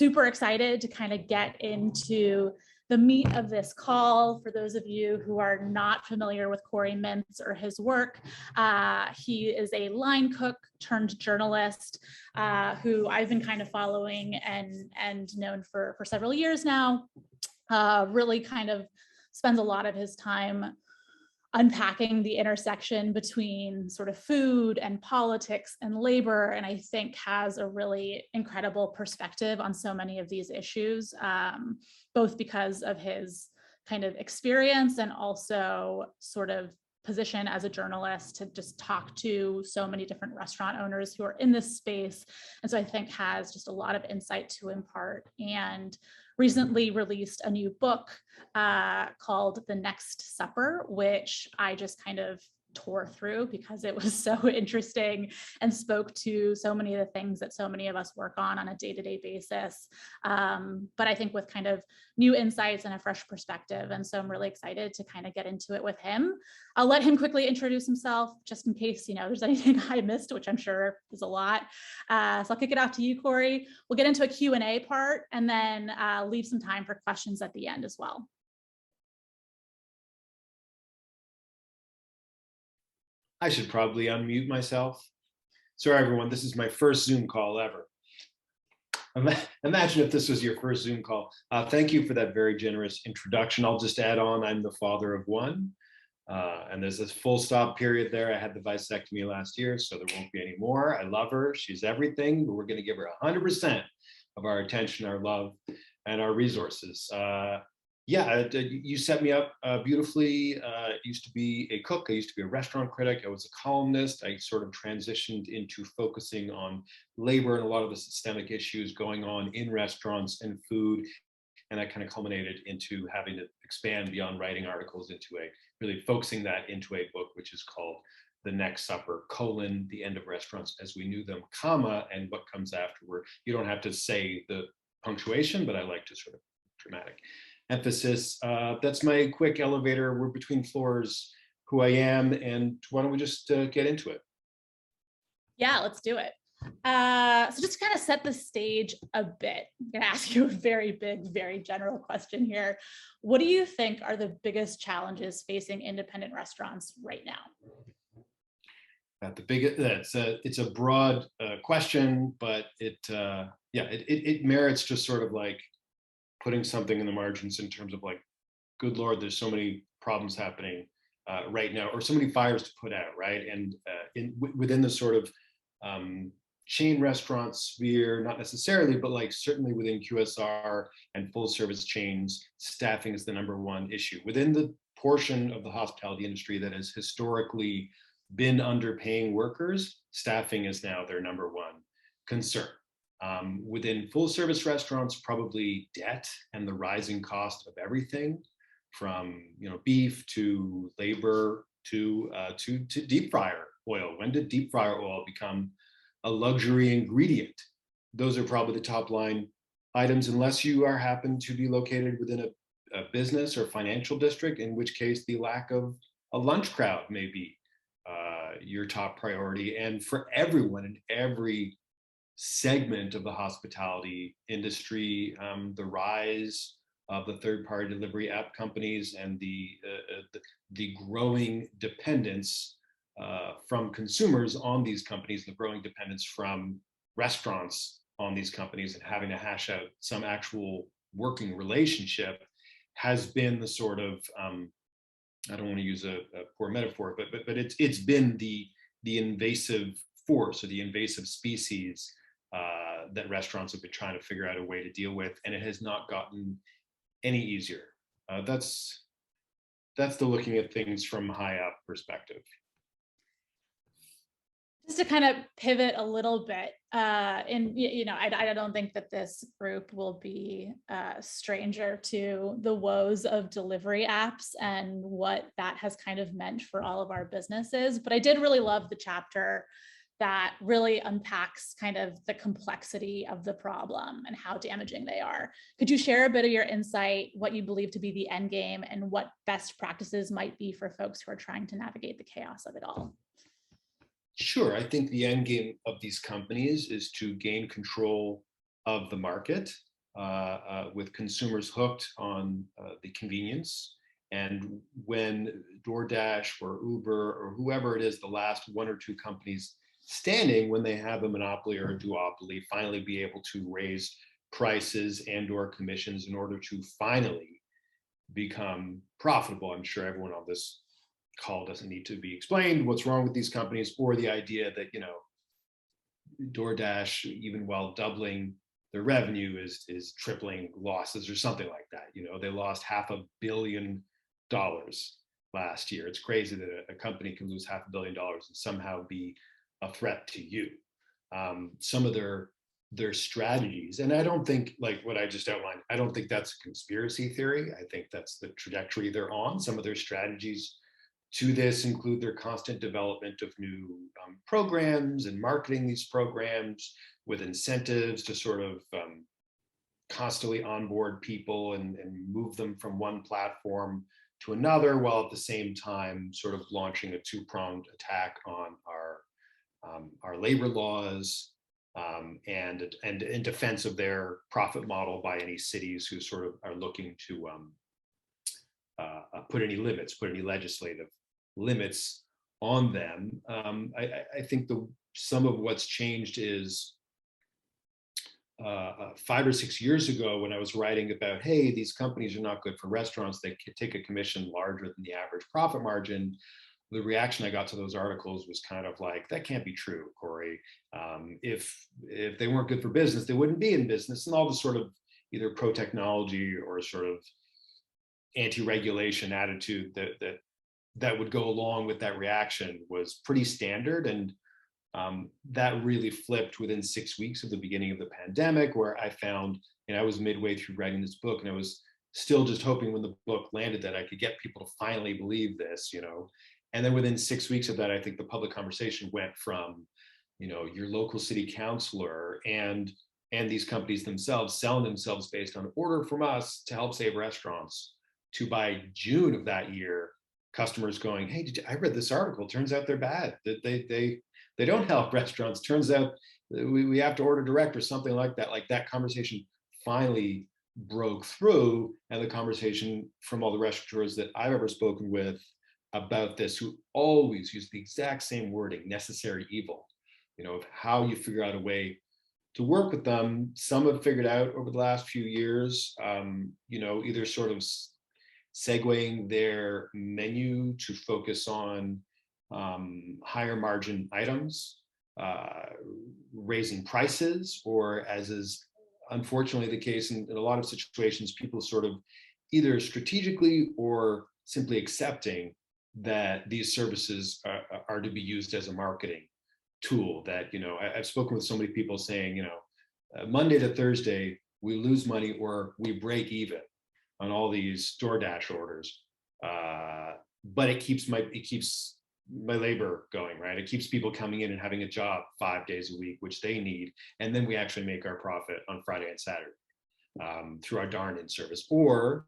super excited to kind of get into the meat of this call. For those of you who are not familiar with Corey Mintz or his work, he is a line cook turned journalist who I've been kind of following and known for several years now. Really kind of spends a lot of his time unpacking the intersection between sort of food and politics and labor, and I think has a really incredible perspective on so many of these issues, both because of his kind of experience and also sort of position as a journalist to just talk to so many different restaurant owners who are in this space. And so I think has just a lot of insight to impart, and recently released a new book called The Next Supper, which I just kind of tore through because it was so interesting and spoke to so many of the things that so many of us work on a day-to-day basis. But I think with kind of new insights and a fresh perspective. And so I'm really excited to kind of get into it with him. I'll let him quickly introduce himself just in case, there's anything I missed, which I'm sure is a lot. So I'll kick it off to you, Corey. We'll get into a Q&A part and then leave some time for questions at the end as well. I should probably unmute myself. Sorry, everyone, this is my first Zoom call ever. Imagine if this was your first Zoom call. Thank you for that very generous introduction. I'll just add on, I'm the father of one, and there's this full stop period there. I had the vasectomy last year, so there won't be any more. I love her, she's everything, but we're gonna give her 100% of our attention, our love, and our resources. Yeah, you set me up beautifully. I used to be a cook. I used to be a restaurant critic. I was a columnist. I sort of transitioned into focusing on labor and a lot of the systemic issues going on in restaurants and food. And that kind of culminated into having to expand beyond writing articles into really focusing that into a book, which is called The Next Supper, the end of restaurants as we knew them, comma, and what comes afterward. You don't have to say the punctuation, but I like to sort of dramatic emphasis. That's my quick elevator. We're between floors, who I am, and why don't we just get into it? Yeah, let's do it. So just to kind of set the stage a bit, I'm going to ask you a very big, very general question here. What do you think are the biggest challenges facing independent restaurants right now? It's a broad question, but it merits just sort of like putting something in the margins in terms of like, good Lord, there's so many problems happening right now, or so many fires to put out, right? And within the sort of chain restaurant sphere, not necessarily, but like certainly within QSR and full service chains, staffing is the #1 issue. Within the portion of the hospitality industry that has historically been underpaying workers, staffing is now their #1 concern. Within full service restaurants, probably debt and the rising cost of everything from beef to labor to deep fryer oil. When did deep fryer oil become a luxury ingredient? Those are probably the top line items, unless you happen to be located within a business or financial district, in which case the lack of a lunch crowd may be your top priority. And for everyone in every segment of the hospitality industry, the rise of the third-party delivery app companies and the growing dependence from consumers on these companies, the growing dependence from restaurants on these companies, and having to hash out some actual working relationship has been the sort of I don't want to use a poor metaphor, but it's been the invasive force or the invasive species that restaurants have been trying to figure out a way to deal with, and it has not gotten any easier. That's the looking at things from high up perspective. Just to kind of pivot a little bit, I don't think that this group will be a stranger to the woes of delivery apps and what that has kind of meant for all of our businesses. But I did really love the chapter that really unpacks kind of the complexity of the problem and how damaging they are. Could you share a bit of your insight, what you believe to be the end game, and what best practices might be for folks who are trying to navigate the chaos of it all? Sure. I think the end game of these companies is to gain control of the market with consumers hooked on the convenience. And when DoorDash or Uber or whoever it is, the last one or two companies standing, when they have a monopoly or a duopoly, finally be able to raise prices and or commissions in order to finally become profitable. I'm sure everyone on this call doesn't need to be explained what's wrong with these companies, or the idea that, you know, DoorDash, even while doubling their revenue, is tripling losses or something like that. You know, they lost $500 million last year. It's crazy that a company can lose $500 million and somehow be a threat to you. Some of their strategies, and I don't think, like what I just outlined, I don't think that's a conspiracy theory. I think that's the trajectory they're on. Some of their strategies to this include their constant development of new programs and marketing these programs with incentives to sort of constantly onboard people and move them from one platform to another, while at the same time sort of launching a two-pronged attack on our labor laws, and in defense of their profit model by any cities who sort of are looking to put any legislative limits on them. I think some of what's changed is 5 or 6 years ago, when I was writing about, hey, these companies are not good for restaurants, they take a commission larger than the average profit margin, the reaction I got to those articles was kind of like, that can't be true, Corey. If they weren't good for business, they wouldn't be in business. And all the sort of either pro-technology or sort of anti-regulation attitude that would go along with that reaction was pretty standard. And that really flipped within 6 weeks of the beginning of the pandemic, where I found, and I was midway through writing this book, and I was still just hoping when the book landed that I could get people to finally believe this, you know. And then within 6 weeks of that, I think the public conversation went from, you know, your local city councilor and these companies themselves selling themselves based on order from us to help save restaurants, to by June of that year, customers going, hey, I read this article, turns out they're bad, that they don't help restaurants, turns out we have to order direct or something like that. Like, that conversation finally broke through, and the conversation from all the restaurateurs that I've ever spoken with about this, who always use the exact same wording, necessary evil, you know, of how you figure out a way to work with them. Some have figured out over the last few years, you know, either sort of segueing their menu to focus on higher margin items, raising prices, or, as is unfortunately the case in a lot of situations, people sort of either strategically or simply accepting that these services are to be used as a marketing tool. That, you know, I've spoken with so many people saying, you know, Monday to Thursday, we lose money or we break even on all these DoorDash orders. But it keeps my labor going, right? It keeps people coming in and having a job 5 days a week, which they need. And then we actually make our profit on Friday and Saturday through our Darn-In service. Or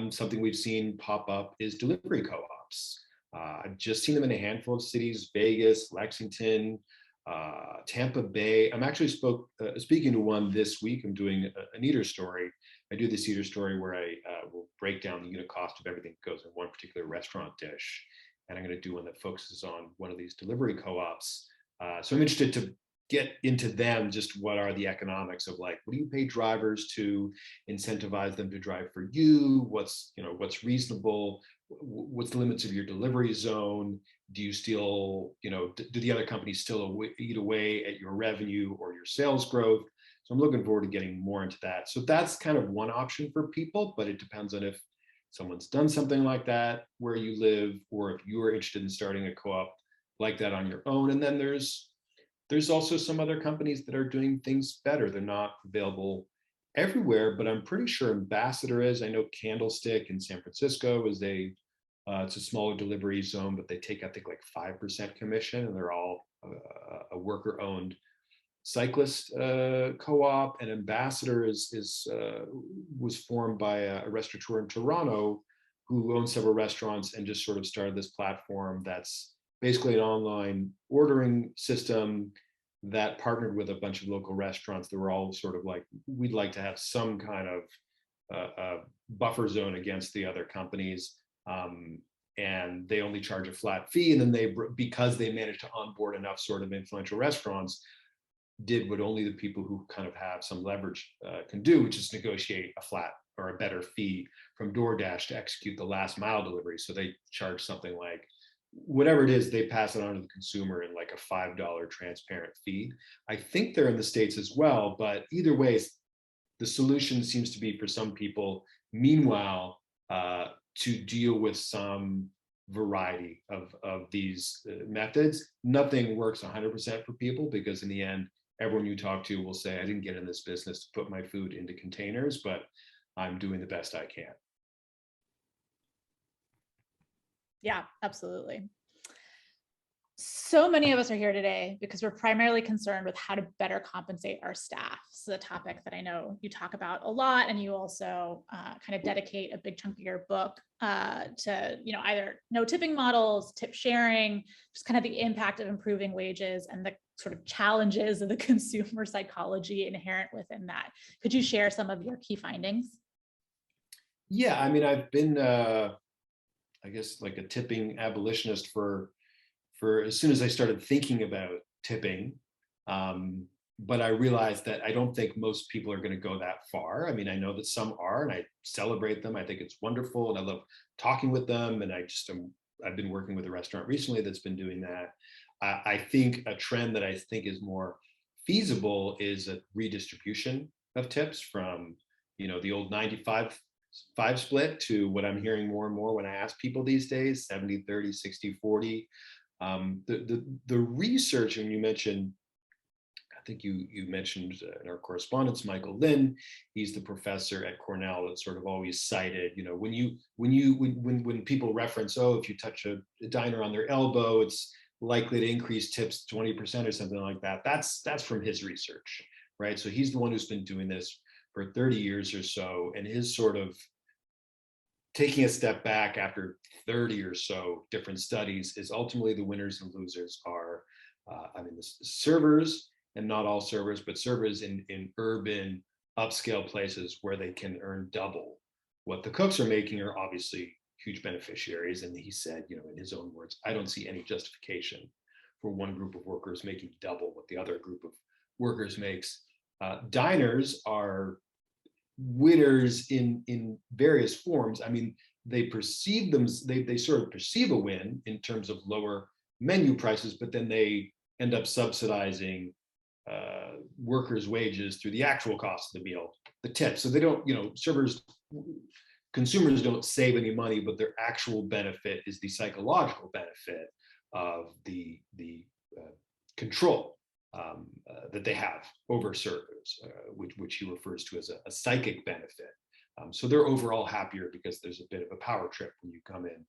something we've seen pop up is delivery co-ops. I've just seen them in a handful of cities: Vegas, Lexington, Tampa Bay. I'm actually speaking to one this week. I'm doing an eater story. I do this eater story where I will break down the unit cost of everything that goes in one particular restaurant dish. And I'm going to do one that focuses on one of these delivery co-ops. So I'm interested to get into them. Just what are the economics of, like, what do you pay drivers to incentivize them to drive for you? What's reasonable? What's the limits of your delivery zone? Do you still, do the other companies still eat away at your revenue or your sales growth? So I'm looking forward to getting more into that. So that's kind of one option for people, but it depends on if someone's done something like that where you live, or if you are interested in starting a co-op like that on your own. And then there's also some other companies that are doing things better. They're not available everywhere, but I'm pretty sure Ambassador is. I know Candlestick in San Francisco is it's a smaller delivery zone, but they take, I think, like 5% commission, and they're all a worker-owned cyclist co-op. And Ambassador was formed by a restaurateur in Toronto who owns several restaurants and just sort of started this platform that's basically an online ordering system that partnered with a bunch of local restaurants that were all sort of like, we'd like to have some kind of buffer zone against the other companies. And they only charge a flat fee. And then because they managed to onboard enough sort of influential restaurants, did what only the people who kind of have some leverage can do, which is negotiate a flat or a better fee from DoorDash to execute the last mile delivery. So they charge something like, whatever it is, they pass it on to the consumer in like a $5 transparent fee. I think they're in the States as well, but either way, the solution seems to be for some people, meanwhile, to deal with some variety of these methods. Nothing works 100% for people, because in the end, everyone you talk to will say, I didn't get in this business to put my food into containers, but I'm doing the best I can. Yeah, absolutely. So many of us are here today because we're primarily concerned with how to better compensate our staff. This is a topic that I know you talk about a lot, and you also kind of dedicate a big chunk of your book to, either no tipping models, tip sharing, just kind of the impact of improving wages and the sort of challenges of the consumer psychology inherent within that. Could you share some of your key findings? Yeah, I mean, I've been, I guess, like a tipping abolitionist for as soon as I started thinking about tipping. But I realized that I don't think most people are going to go that far. I mean, I know that some are, and I celebrate them. I think it's wonderful, and I love talking with them. And I've been working with a restaurant recently that's been doing that. I think a trend that I think is more feasible is a redistribution of tips from, the old 95-5 split to what I'm hearing more and more when I ask people these days, 70-30, 60-40. The research, and you mentioned, I think you mentioned in our correspondence, Michael Lynn. He's the professor at Cornell that sort of always cited, when people reference, oh, if you touch a diner on their elbow, it's likely to increase tips 20% or something like that. That's from his research, right? So he's the one who's been doing this for 30 years or so, and his sort of taking a step back after 30 or so different studies is ultimately the winners and losers are, the servers, and not all servers, but servers in urban upscale places where they can earn double what the cooks are making, are obviously huge beneficiaries. And he said, in his own words, I don't see any justification for one group of workers making double what the other group of workers makes. Diners are winners in various forms. I mean, they sort of perceive a win in terms of lower menu prices, but then they end up subsidizing workers' wages through the actual cost of the meal, the tip. So they don't, consumers don't save any money, but their actual benefit is the psychological benefit of the control that they have over servers, which he refers to as a psychic benefit. So they're overall happier because there's a bit of a power trip when you come in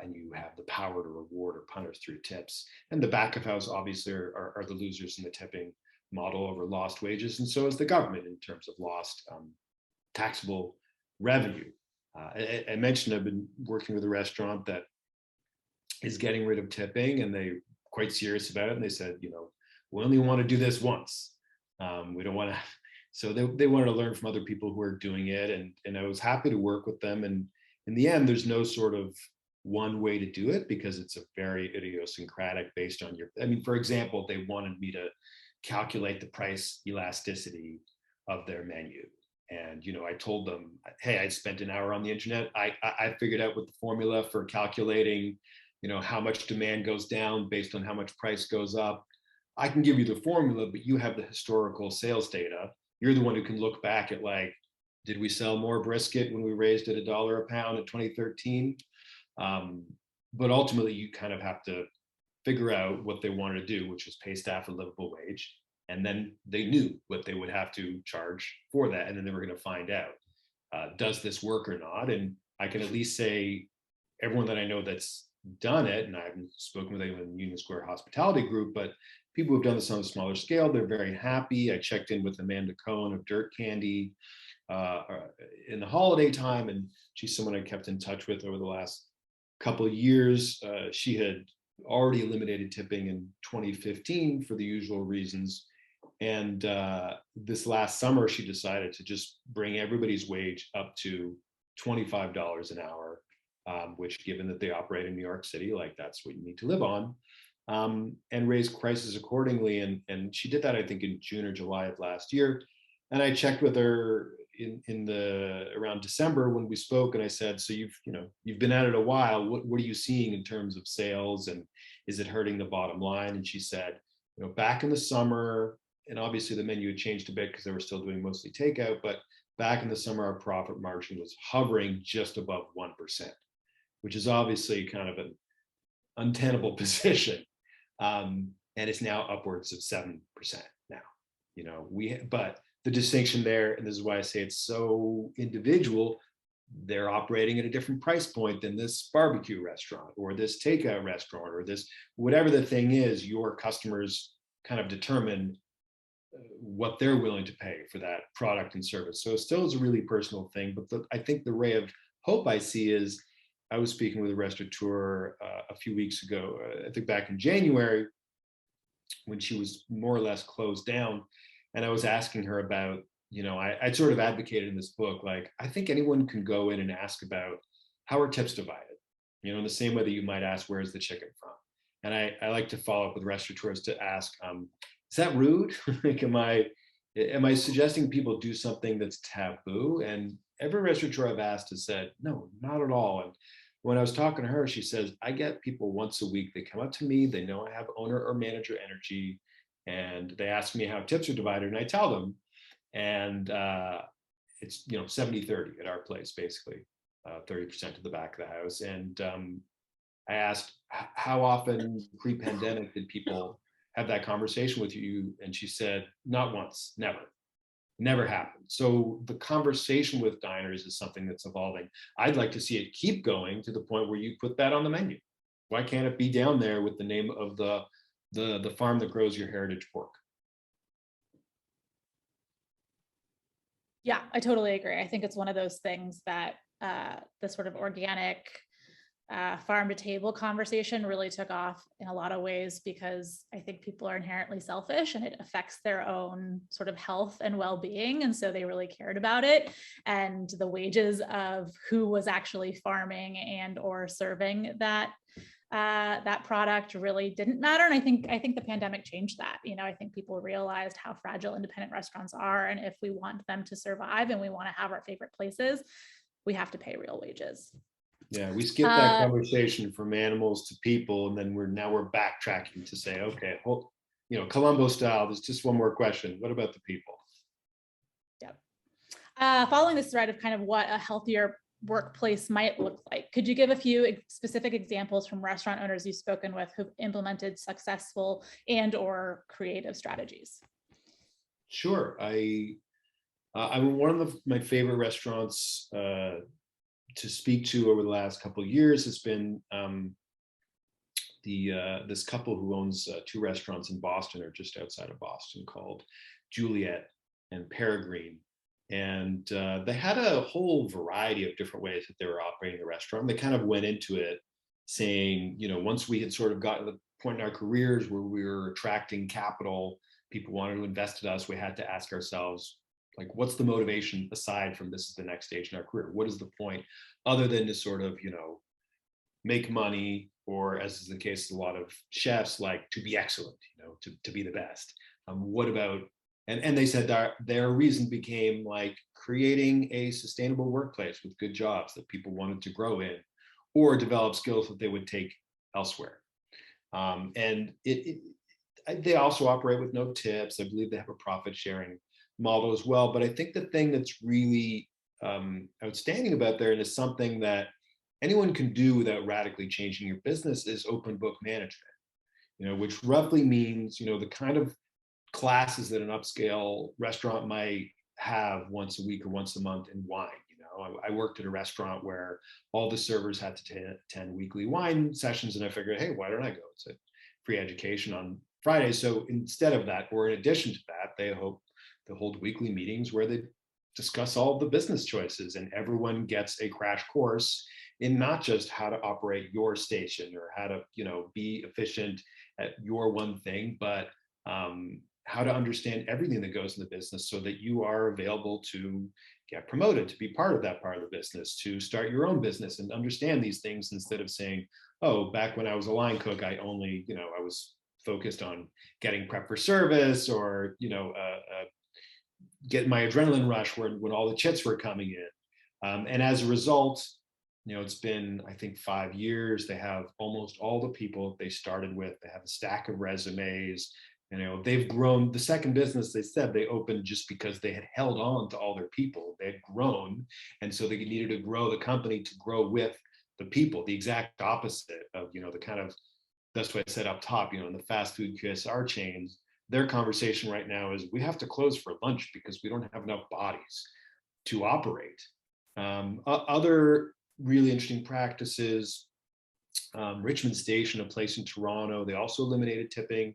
and you have the power to reward or punish through tips. And the back of house obviously are the losers in the tipping model over lost wages, and so is the government in terms of lost taxable revenue. I mentioned I've been working with a restaurant that is getting rid of tipping, and they're quite serious about it. And they said, we only want to do this once. We don't want to. So they wanted to learn from other people who are doing it, and I was happy to work with them. And in the end, there's no sort of one way to do it, because it's a very idiosyncratic based on for example, they wanted me to calculate the price elasticity of their menu. And, I told them, hey, I spent an hour on the internet. I figured out what the formula for calculating, how much demand goes down based on how much price goes up. I can give you the formula, but you have the historical sales data. You're the one who can look back at, like, did we sell more brisket when we raised it $1 a pound in 2013? But ultimately, you kind of have to figure out what they wanted to do, which was pay staff a livable wage. And then they knew what they would have to charge for that. And then they were going to find out, does this work or not? And I can at least say everyone that I know that's done it, and I haven't spoken with anyone in the Union Square Hospitality Group, but people who've done this on a smaller scale, they're very happy. I checked in with Amanda Cohen of Dirt Candy in the holiday time, and she's someone I kept in touch with over the last couple of years. She had already eliminated tipping in 2015 for the usual reasons. And this last summer, she decided to just bring everybody's wage up to $25 an hour, which, given that they operate in New York City, like that's what you need to live on, and raise prices accordingly. And she did that, I think, in June or July of last year. And I checked with her in the around December when we spoke, and I said, so you've been at it a while. What are you seeing in terms of sales, and is it hurting the bottom line? And she said, back in the summer, and obviously the menu had changed a bit because they were still doing mostly takeout, but back in the summer, our profit margin was hovering just above 1%, which is obviously kind of an untenable position. And it's now upwards of 7% now. But the distinction there, and this is why I say it's so individual, they're operating at a different price point than this barbecue restaurant or this takeout restaurant or this, whatever the thing is, your customers kind of determine what they're willing to pay for that product and service. So it still is a really personal thing, but I think the ray of hope I see is, I was speaking with a restaurateur a few weeks ago, I think back in January, when she was more or less closed down. And I was asking her about, I'd sort of advocated in this book, like, I think anyone can go in and ask about how are tips divided, in the same way that you might ask, where's the chicken from? And I like to follow up with restaurateurs to ask, is that rude? Like, am I suggesting people do something that's taboo? And every restaurateur I've asked has said, no, not at all. And when I was talking to her, she says, I get people once a week, they come up to me, they know I have owner or manager energy, and they ask me how tips are divided, and I tell them. And it's 70-30 at our place, basically 30% to the back of the house. And I asked, how often pre-pandemic did people have that conversation with you? And she said, not once, never happened. So the conversation with diners is something that's evolving. I'd like to see it keep going to the point where you put that on the menu. Why can't it be down there with the name of the farm that grows your heritage pork? Yeah, I totally agree. I think it's one of those things that the sort of organic farm to table conversation really took off in a lot of ways, because I think people are inherently selfish and it affects their own sort of health and well-being. And so they really cared about it. And the wages of who was actually farming and or serving that product really didn't matter. And I think the pandemic changed that. I think people realized how fragile independent restaurants are. And if we want them to survive and we want to have our favorite places, we have to pay real wages. Yeah, we skipped that conversation from animals to people, and then we're backtracking to say, okay, well, Columbo style, there's just one more question. What about the people? Yep. Following this thread of kind of what a healthier workplace might look like, could you give a few specific examples from restaurant owners you've spoken with who've implemented successful and or creative strategies? Sure. I mean, one of my favorite restaurants to speak to over the last couple of years has been this couple who owns two restaurants in Boston, or just outside of Boston, called Juliet and Peregrine. And they had a whole variety of different ways that they were operating the restaurant. They kind of went into it saying, once we had sort of gotten to the point in our careers where we were attracting capital, people wanted to invest in us, we had to ask ourselves, like, what's the motivation aside from this is the next stage in our career? What is the point other than to sort of, make money, or as is the case with a lot of chefs, like to be excellent, to be the best? What about, and they said that their reason became like creating a sustainable workplace with good jobs that people wanted to grow in or develop skills that they would take elsewhere. And they also operate with no tips. I believe they have a profit sharing model as well. But I think the thing that's really outstanding about there, and is something that anyone can do without radically changing your business, is open book management, which roughly means, the kind of classes that an upscale restaurant might have once a week or once a month in wine. I worked at a restaurant where all the servers had to attend weekly wine sessions, and I figured, hey, why don't I go? It's a free education on Friday. So instead of that, or in addition to that, they hold weekly meetings where they discuss all the business choices, and everyone gets a crash course in not just how to operate your station or how to, be efficient at your one thing, but how to understand everything that goes in the business so that you are available to get promoted, to be part of that part of the business, to start your own business and understand these things instead of saying, oh, back when I was a line cook, I only, I was focused on getting prep for service or, get my adrenaline rush when all the chits were coming in. And as a result, it's been, I think, 5 years. They have almost all the people they started with. They have a stack of resumes. They've grown. The second business, they said, they opened just because they had held on to all their people. They had grown. And so they needed to grow the company to grow with the people, the exact opposite of, the kind of, that's what I said up top, in the fast food QSR chains, their conversation right now is we have to close for lunch because we don't have enough bodies to operate. Other really interesting practices, Richmond Station, a place in Toronto, they also eliminated tipping.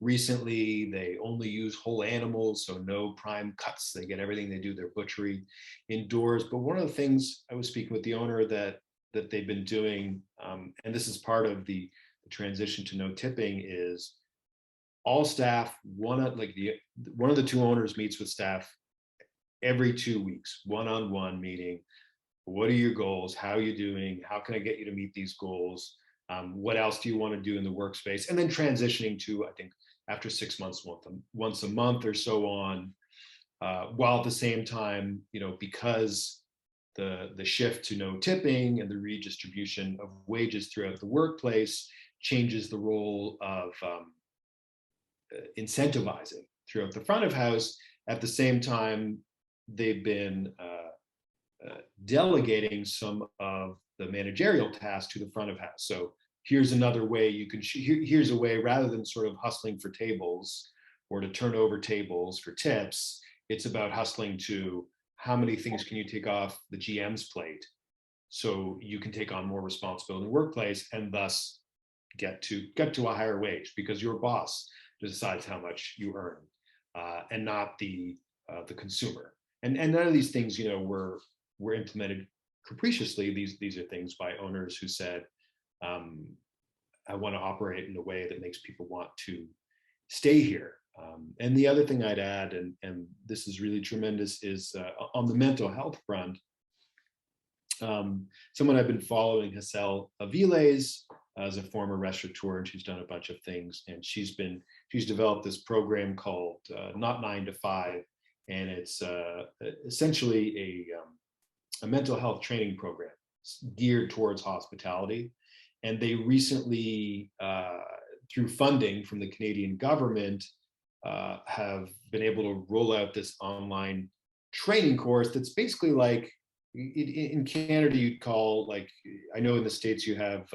Recently, they only use whole animals, so no prime cuts. They get everything they do, their butchery indoors. But one of the things I was speaking with the owner that they've been doing, and this is part of the transition to no tipping, is all staff, one of the two owners meets with staff every 2 weeks, one-on-one meeting. What are your goals? How are you doing? How can I get you to meet these goals? What else do you want to do in the workspace? And then transitioning to, I think, after 6 months, once a month or so on, while at the same time, because the shift to no tipping and the redistribution of wages throughout the workplace changes the role of incentivizing throughout the front of house. At the same time, they've been delegating some of the managerial tasks to the front of house. So here's another way you can, here's a way, rather than sort of hustling for tables or to turn over tables for tips, it's about hustling to how many things can you take off the GM's plate so you can take on more responsibility in the workplace and thus get to a higher wage, because your boss decides how much you earn and not the consumer. And none of these things, were implemented capriciously. These are things by owners who said, I want to operate in a way that makes people want to stay here. And the other thing I'd add, and this is really tremendous, is on the mental health front, someone I've been following, Hassel Aviles, as a former restaurateur, and she's done a bunch of things. And she's developed this program called Not 9 to 5, and it's essentially a mental health training program geared towards hospitality. And they recently, through funding from the Canadian government, have been able to roll out this online training course that's basically like, in Canada, you'd call, like, I know in the States you have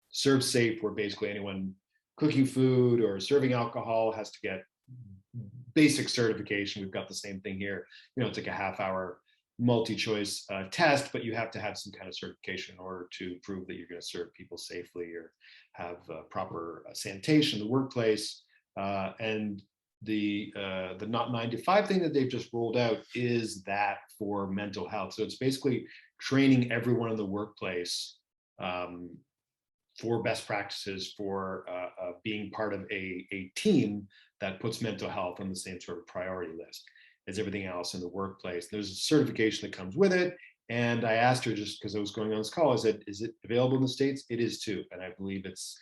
Serve Safe, where basically anyone cooking food or serving alcohol has to get basic certification. We've got the same thing here. It's like a half-hour multi-choice test, but you have to have some kind of certification in order to prove that you're going to serve people safely or have proper sanitation in the workplace. And the Not 9 to 5 thing that they've just rolled out is that for mental health. So it's basically training everyone in the workplace for best practices for being part of a team that puts mental health on the same sort of priority list as everything else in the workplace. There's a certification that comes with it. And I asked her, just because I was going on this call, I said, is it available in the States? It is too. And I believe it's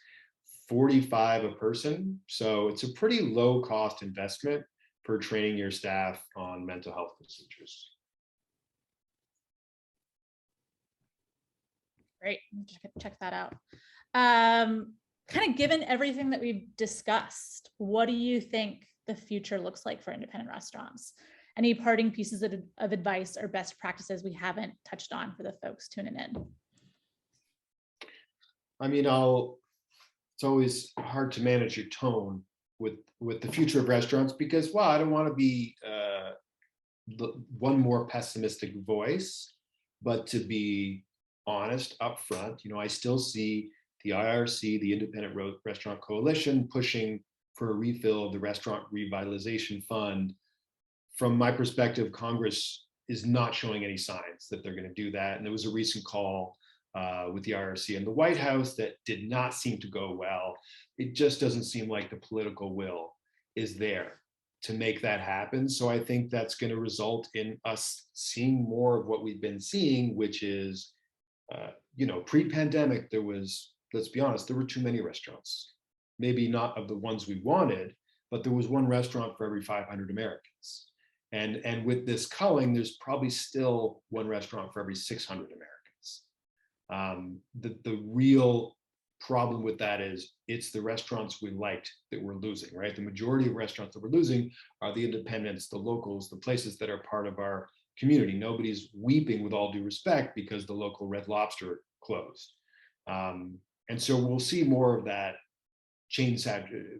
$45 a person. So it's a pretty low cost investment for training your staff on mental health procedures. Great, check that out. Kind of given everything that we've discussed, what do you think the future looks like for independent restaurants? Any parting pieces of advice or best practices we haven't touched on for the folks tuning in? I mean, it's always hard to manage your tone with the future of restaurants because, well, I don't want to be one more pessimistic voice, but to be honest upfront, I still see the IRC, the Independent Restaurant Coalition, pushing for a refill of the Restaurant Revitalization Fund from my perspective, Congress is not showing any signs that they're going to do that. And there was a recent call with the IRC and the White House that did not seem to go well. It just doesn't seem like the political will is there to make that happen. So I think that's going to result in us seeing more of what we've been seeing, which is, pre-pandemic, there was, let's be honest, there were too many restaurants. Maybe not of the ones we wanted, but there was one restaurant for every 500 Americans. And with this culling, there's probably still one restaurant for every 600 Americans. The real problem with that is it's the restaurants we liked that we're losing, right? The majority of restaurants that we're losing are the independents, the locals, the places that are part of our community. Nobody's weeping, with all due respect, because the local Red Lobster closed. And so we'll see more of that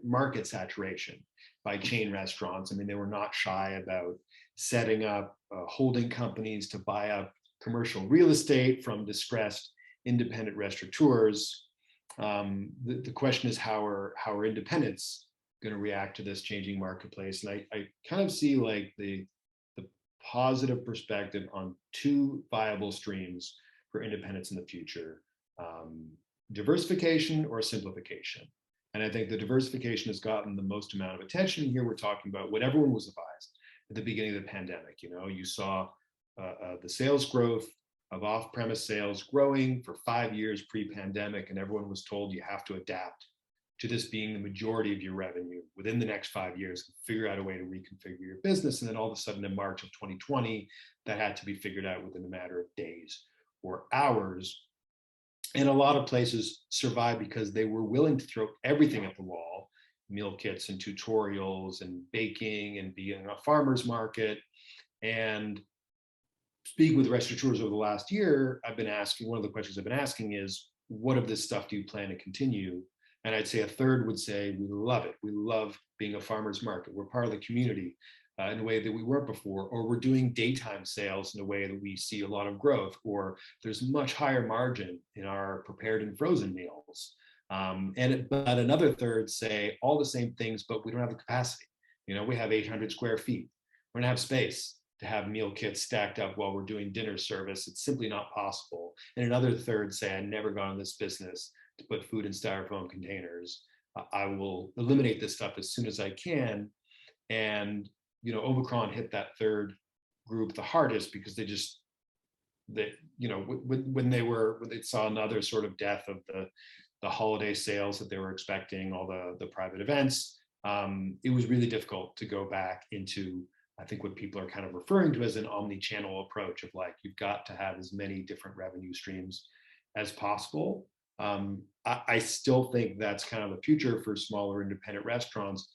market saturation by chain restaurants. I mean, they were not shy about setting up holding companies to buy up commercial real estate from distressed independent restaurateurs. The question is, how are independents going to react to this changing marketplace? And I kind of see like the positive perspective on two viable streams for independents in the future: diversification or simplification. And I think the diversification has gotten the most amount of attention. Here we're talking about what everyone was advised at the beginning of the pandemic. You saw the sales growth of off-premise sales growing for 5 years pre-pandemic, and everyone was told you have to adapt to this being the majority of your revenue within the next 5 years, and figure out a way to reconfigure your business. And then all of a sudden in March of 2020, that had to be figured out within a matter of days or hours. And a lot of places survived because they were willing to throw everything at the wall: meal kits and tutorials and baking and being in a farmer's market. And speaking with restaurateurs over the last year, one of the questions I've been asking is, what of this stuff do you plan to continue? And I'd say a third would say, we love it. We love being a farmer's market. We're part of the community in a way that we weren't before, or we're doing daytime sales in a way that we see a lot of growth, or there's much higher margin in our prepared and frozen meals. But another third say all the same things, but we don't have the capacity. We have 800 square feet. We don't have space to have meal kits stacked up while we're doing dinner service. It's simply not possible. And another third say, I never got in this business to put food in styrofoam containers. I will eliminate this stuff as soon as I can. And Omicron hit that third group the hardest, because when they saw another sort of death of the holiday sales that they were expecting, all the private events, it was really difficult to go back into, I think, what people are kind of referring to as an omni-channel approach of like, you've got to have as many different revenue streams as possible. I still think that's kind of the future for smaller independent restaurants,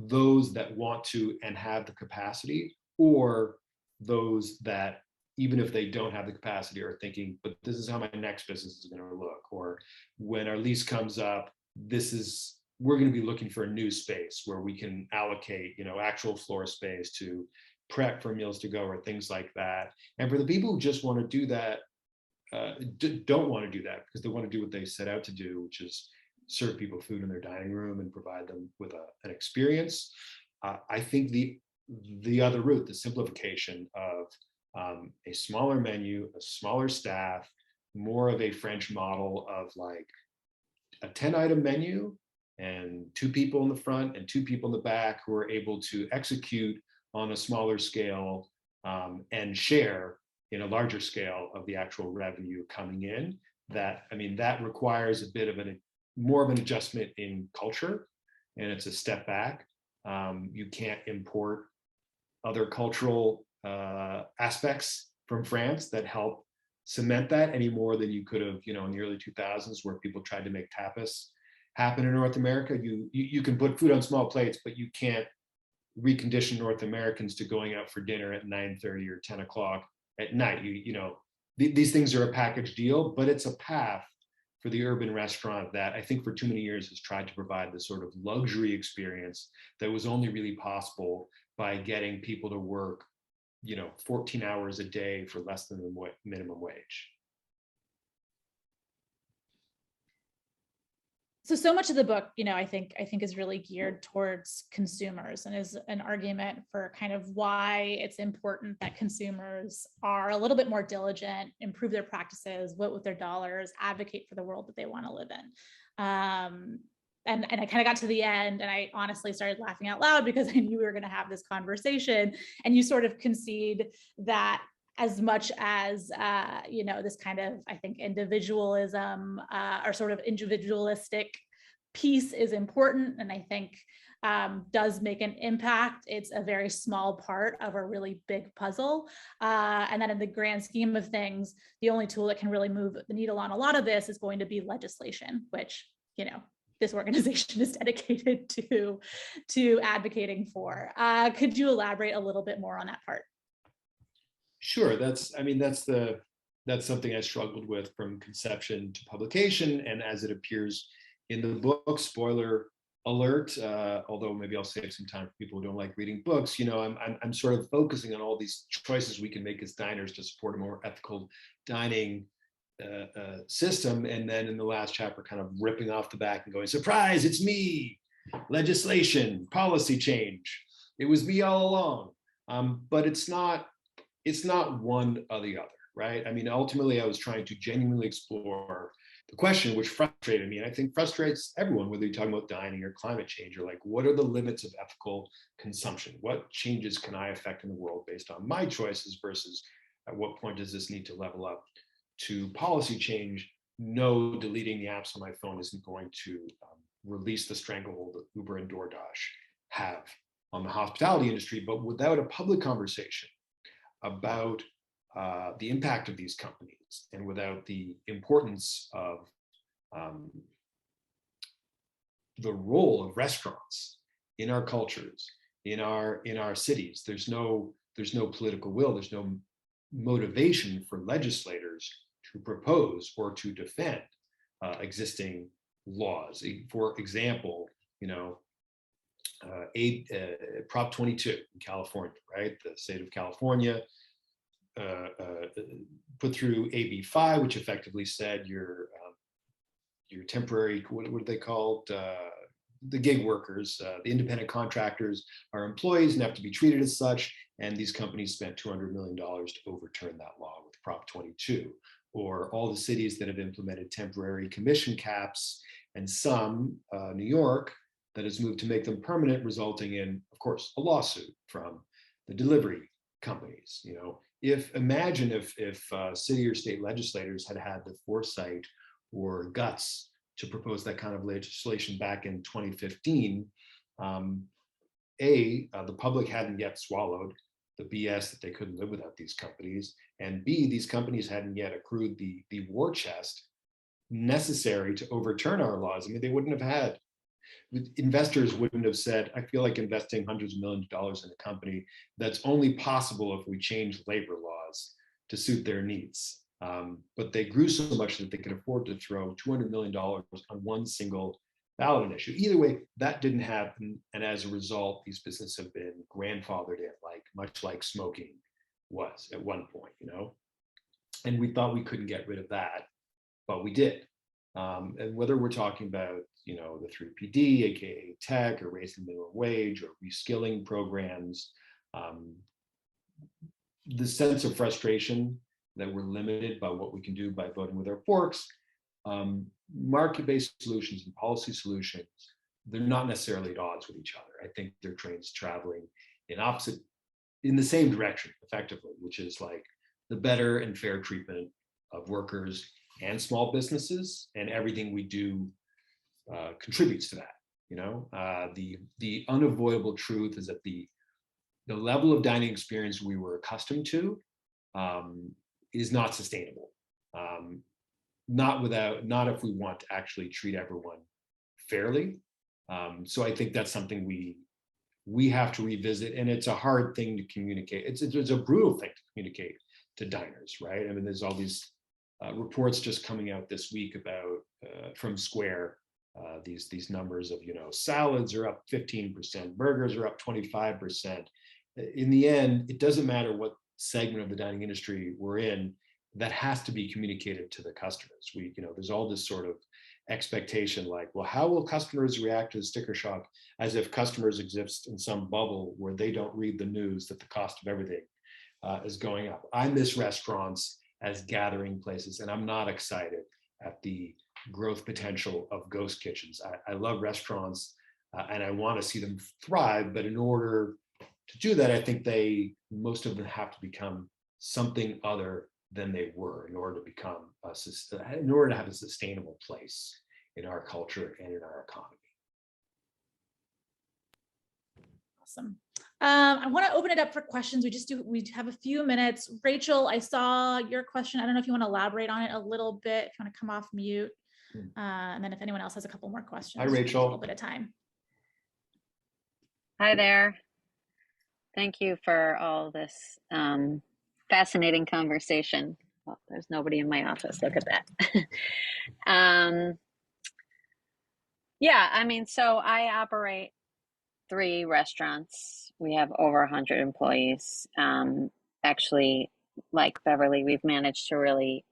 those that want to and have the capacity, or those that, even if they don't have the capacity, are thinking, but this is how my next business is going to look, or when our lease comes up, we're going to be looking for a new space where we can allocate, actual floor space to prep for meals to go, or things like that. And for the people who just want to do that, don't want to do that because they want to do what they set out to do, which is serve people food in their dining room and provide them with an experience. I think the other route, the simplification of a smaller menu, a smaller staff, more of a French model of like a 10-item menu and 2 people in the front and 2 people in the back who are able to execute on a smaller scale and share in a larger scale of the actual revenue coming in. That requires a bit of more of an adjustment in culture, and it's a step back. You can't import other cultural aspects from France that help cement that any more than you could have, in the early 2000s, where people tried to make tapas happen in North America. You can put food on small plates, but you can't recondition North Americans to going out for dinner at 9:30 or 10 o'clock at night. These things are a package deal, but it's a path for the urban restaurant that I think for too many years has tried to provide this sort of luxury experience that was only really possible by getting people to work 14 hours a day for less than the minimum wage. So much of the book, I think is really geared towards consumers and is an argument for kind of why it's important that consumers are a little bit more diligent, improve their practices, vote with their dollars, advocate for the world that they want to live in. And I kind of got to the end and I honestly started laughing out loud because I knew we were going to have this conversation, and you sort of concede that as much as, this kind of, I think, individualism or sort of individualistic piece is important, and I think does make an impact, it's a very small part of a really big puzzle. And then in the grand scheme of things, the only tool that can really move the needle on a lot of this is going to be legislation, which, this organization is dedicated to advocating for. Could you elaborate a little bit more on that part? Sure. That's something I struggled with from conception to publication, and as it appears in the book. Spoiler alert, although maybe I'll save some time for people who don't like reading books. I'm sort of focusing on all these choices we can make as diners to support a more ethical dining system, and then in the last chapter kind of ripping off the back and going, surprise, it's me, legislation, policy change, it was me all along. But it's not one or the other, right? I mean, ultimately I was trying to genuinely explore the question, which frustrated me, and I think frustrates everyone, whether you're talking about dining or climate change, or like, what are the limits of ethical consumption? What changes can I affect in the world based on my choices versus at what point does this need to level up to policy change? No, deleting the apps on my phone isn't going to release the stranglehold that Uber and DoorDash have on the hospitality industry, but without a public conversation about the impact of these companies, and without the importance of the role of restaurants in our cultures, in our cities, there's no political will, there's no motivation for legislators to propose or to defend existing laws. For example, Prop 22 in California, right? The state of California put through AB 5, which effectively said your temporary, what are they called? The gig workers, the independent contractors are employees and have to be treated as such. And these companies spent $200 million to overturn that law with Prop 22. Or all the cities that have implemented temporary commission caps, and some, New York, that has moved to make them permanent, resulting in, of course, a lawsuit from the delivery companies. Imagine if city or state legislators had had the foresight or guts to propose that kind of legislation back in 2015. The public hadn't yet swallowed the BS that they couldn't live without these companies, and B, these companies hadn't yet accrued the war chest necessary to overturn our laws. I mean, they wouldn't have had, investors wouldn't have said, I feel like investing hundreds of millions of dollars in a company that's only possible if we change labor laws to suit their needs. But they grew so much that they could afford to throw $200 million on one single ballot issue. Either way, that didn't happen. And as a result, these businesses have been grandfathered in, much like smoking was at one point, And we thought we couldn't get rid of that, but we did. And whether we're talking about, the 3PD, aka tech, or raising the minimum wage, or reskilling programs, the sense of frustration that we're limited by what we can do by voting with our forks, market-based solutions and policy solutions, they're not necessarily at odds with each other. I think they're trains traveling in the same direction, effectively, which is like the better and fair treatment of workers and small businesses, and everything we do contributes to that. The unavoidable truth is that the level of dining experience we were accustomed to is not sustainable. Not if we want to actually treat everyone fairly. So I think that's something we have to revisit, and it's a hard thing to communicate. It's a brutal thing to communicate to diners, right? I mean, there's all these reports just coming out this week about from Square, these numbers of, salads are up 15%, burgers are up 25%. In the end, it doesn't matter what segment of the dining industry we're in, that has to be communicated to the customers. There's all this sort of expectation, like, well, how will customers react to sticker shock, as if customers exist in some bubble where they don't read the news that the cost of everything is going up. I miss restaurants as gathering places, and I'm not excited at the growth potential of ghost kitchens. I love restaurants and I want to see them thrive, but in order to do that, I think most of them have to become something other than they were in order to have a sustainable place in our culture and in our economy. Awesome. I want to open it up for questions. We have a few minutes. Rachel, I saw your question. I don't know if you want to elaborate on it a little bit, if you want to come off mute. And then if anyone else has a couple more questions. Hi, Rachel. A little bit of time. Hi there. Thank you for all this fascinating conversation. Well, there's nobody in my office. Look at that. Yeah, I mean, so I operate 3 restaurants. We have over 100 employees. Actually, like Beverly, we've managed to really,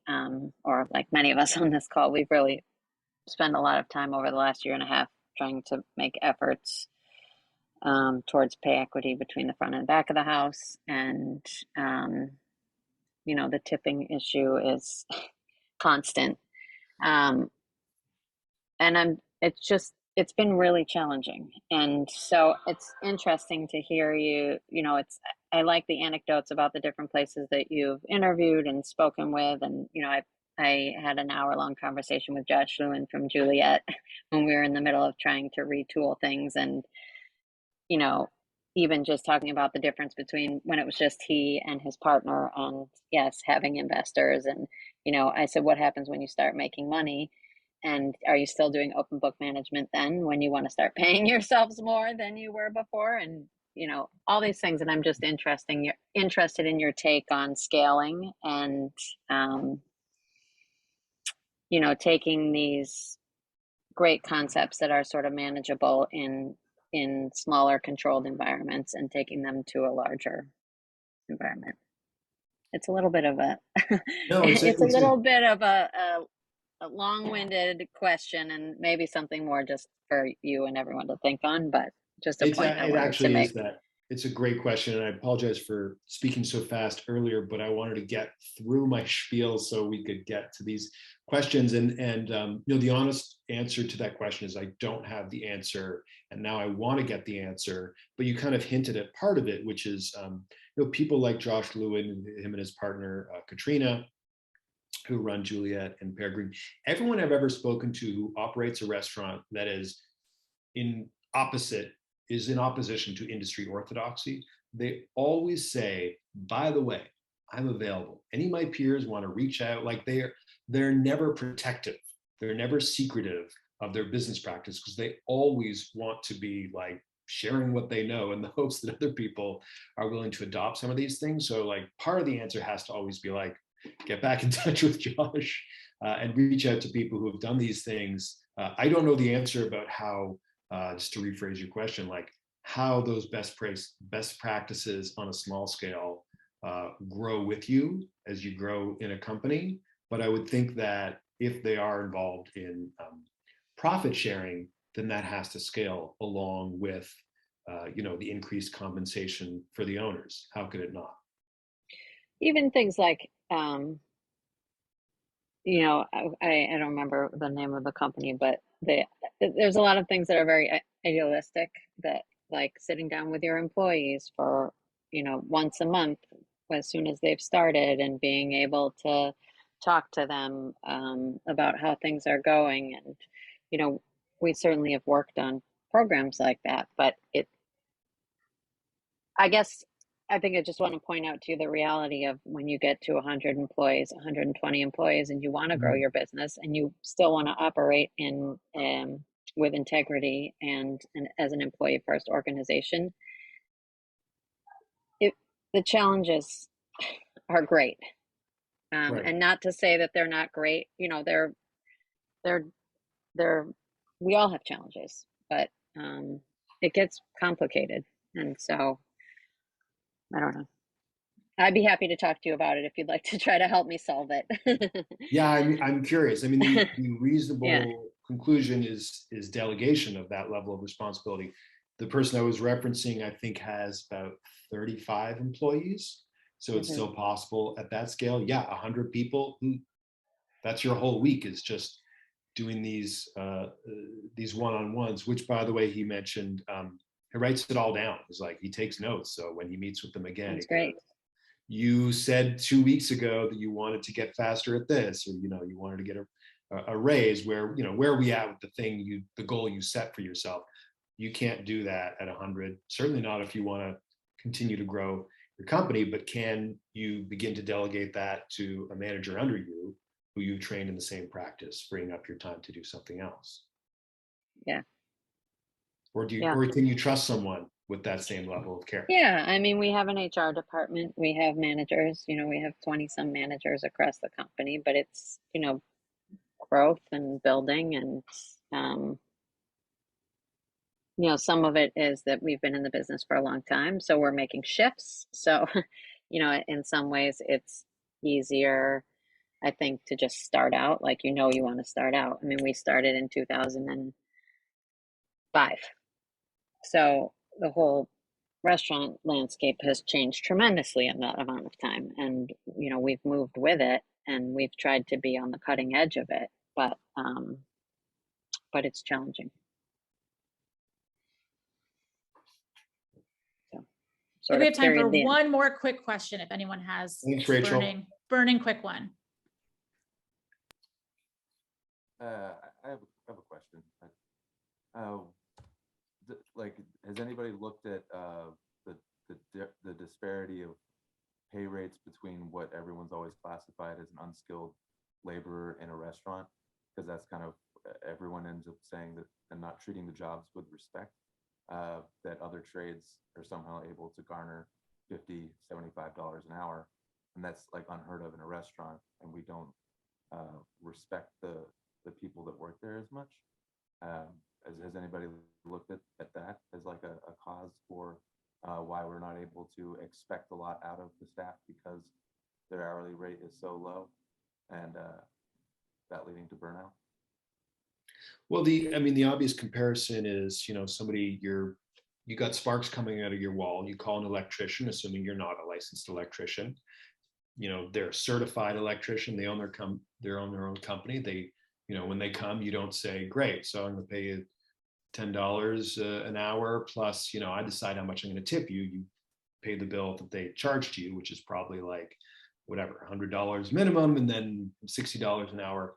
or like many of us on this call, we've really spent a lot of time over the last year and a half trying to make efforts towards pay equity between the front and back of the house. And, you know, the tipping issue is constant. And it's been really challenging. And so it's interesting to hear you know, I like the anecdotes about the different places that you've interviewed and spoken with. And, you know, I had an hour-long conversation with Josh Lewin from Juliet when we were in the middle of trying to retool things. And, you know, even just talking about the difference between when it was just he and his partner, and yes, having investors. And, you know, I said, what happens when you start making money? And are you still doing open book management then when you want to start paying yourselves more than you were before? And, you know, all these things. And I'm just interested in your take on scaling and, you know, taking these great concepts that are sort of manageable in smaller controlled environments and taking them to a larger environment. It's a little bit of a No, it's a little bit of a long-winded question, and maybe something more just for you and everyone to think on, but just a point I wanted to make. It's a great question, and I apologize for speaking so fast earlier, but I wanted to get through my spiel so we could get to these questions. And you know, the honest answer to that question is I don't have the answer, and now I want to get the answer. But you kind of hinted at part of it, which is you know, people like Josh Lewin, him and his partner Katrina, who run Juliet and Peregrine. Everyone I've ever spoken to who operates a restaurant that is in opposition to industry orthodoxy, they always say, by the way, I'm available. Any of my peers want to reach out, like they're never protective. They're never secretive of their business practice, because they always want to be like sharing what they know in the hopes that other people are willing to adopt some of these things. So like part of the answer has to always be like, get back in touch with Josh and reach out to people who have done these things. I don't know the answer about how, just to rephrase your question, like how those best practices on a small scale grow with you as you grow in a company. But I would think that if they are involved in profit sharing, then that has to scale along with you know, the increased compensation for the owners. How could it not? Even things like, you know, I don't remember the name of the company, but there's a lot of things that are very idealistic, that like sitting down with your employees for, you know, once a month as soon as they've started, and being able to talk to them about how things are going. And, you know, we certainly have worked on programs like that, but I think I just want to point out to you the reality of when you get to 100 employees, 120 employees, and you want to grow your business, and you still want to operate in with integrity and as an employee first organization. The challenges are great, Right. and not to say that they're not great. You know, we all have challenges, but it gets complicated, and so I don't know. I'd be happy to talk to you about it if you'd like to try to help me solve it. Yeah, I'm curious. I mean, the Yeah. reasonable conclusion is delegation of that level of responsibility. The person I was referencing, I think, has about 35 employees. So it's Hmm. still possible at that scale. Yeah, 100 people. That's your whole week is just doing these one-on-ones. Which, by the way, he mentioned. He writes it all down. It's like he takes notes. So when he meets with them again, he That's goes, great. you said 2 weeks ago that you wanted to get faster at this, or you wanted to get a raise. Where are we at with the goal you set for yourself? You can't do that at 100, certainly not if you want to continue to grow your company. But can you begin to delegate that to a manager under you who you trained in the same practice, freeing up your time to do something else? Yeah. Or Yeah. can you trust someone with that same level of care? Yeah. I mean, we have an HR department, we have managers, we have 20 some managers across the company, but it's, growth and building and, um, some of it is that we've been in the business for a long time, so we're making shifts. So, in some ways it's easier, I think, to just start out like you want to start out. I mean, we started in 2005. So the whole restaurant landscape has changed tremendously in that amount of time. And, we've moved with it and we've tried to be on the cutting edge of it, but it's challenging. So I think sort we of have time for period the end. one more quick question if anyone has Thanks, Rachel. burning quick one. I have a question. Like, has anybody looked at the disparity of pay rates between what everyone's always classified as an unskilled laborer in a restaurant? Because that's kind of everyone ends up saying that and not treating the jobs with respect. That other trades are somehow able to garner $50, $75 an hour, and that's like unheard of in a restaurant. And we don't respect the people that work there as much. Has anybody looked at that as like a cause for why we're not able to expect a lot out of the staff because their hourly rate is so low, and that leading to burnout? Well, the obvious comparison is, somebody you got sparks coming out of your wall. You call an electrician, assuming you're not a licensed electrician. They're a certified electrician. They own their own company. They, when they come, you don't say, great, so I'm going to pay you $10 an hour plus, I decide how much I'm going to tip you. You pay the bill that they charged you, which is probably like whatever, $100 minimum, and then $60 an hour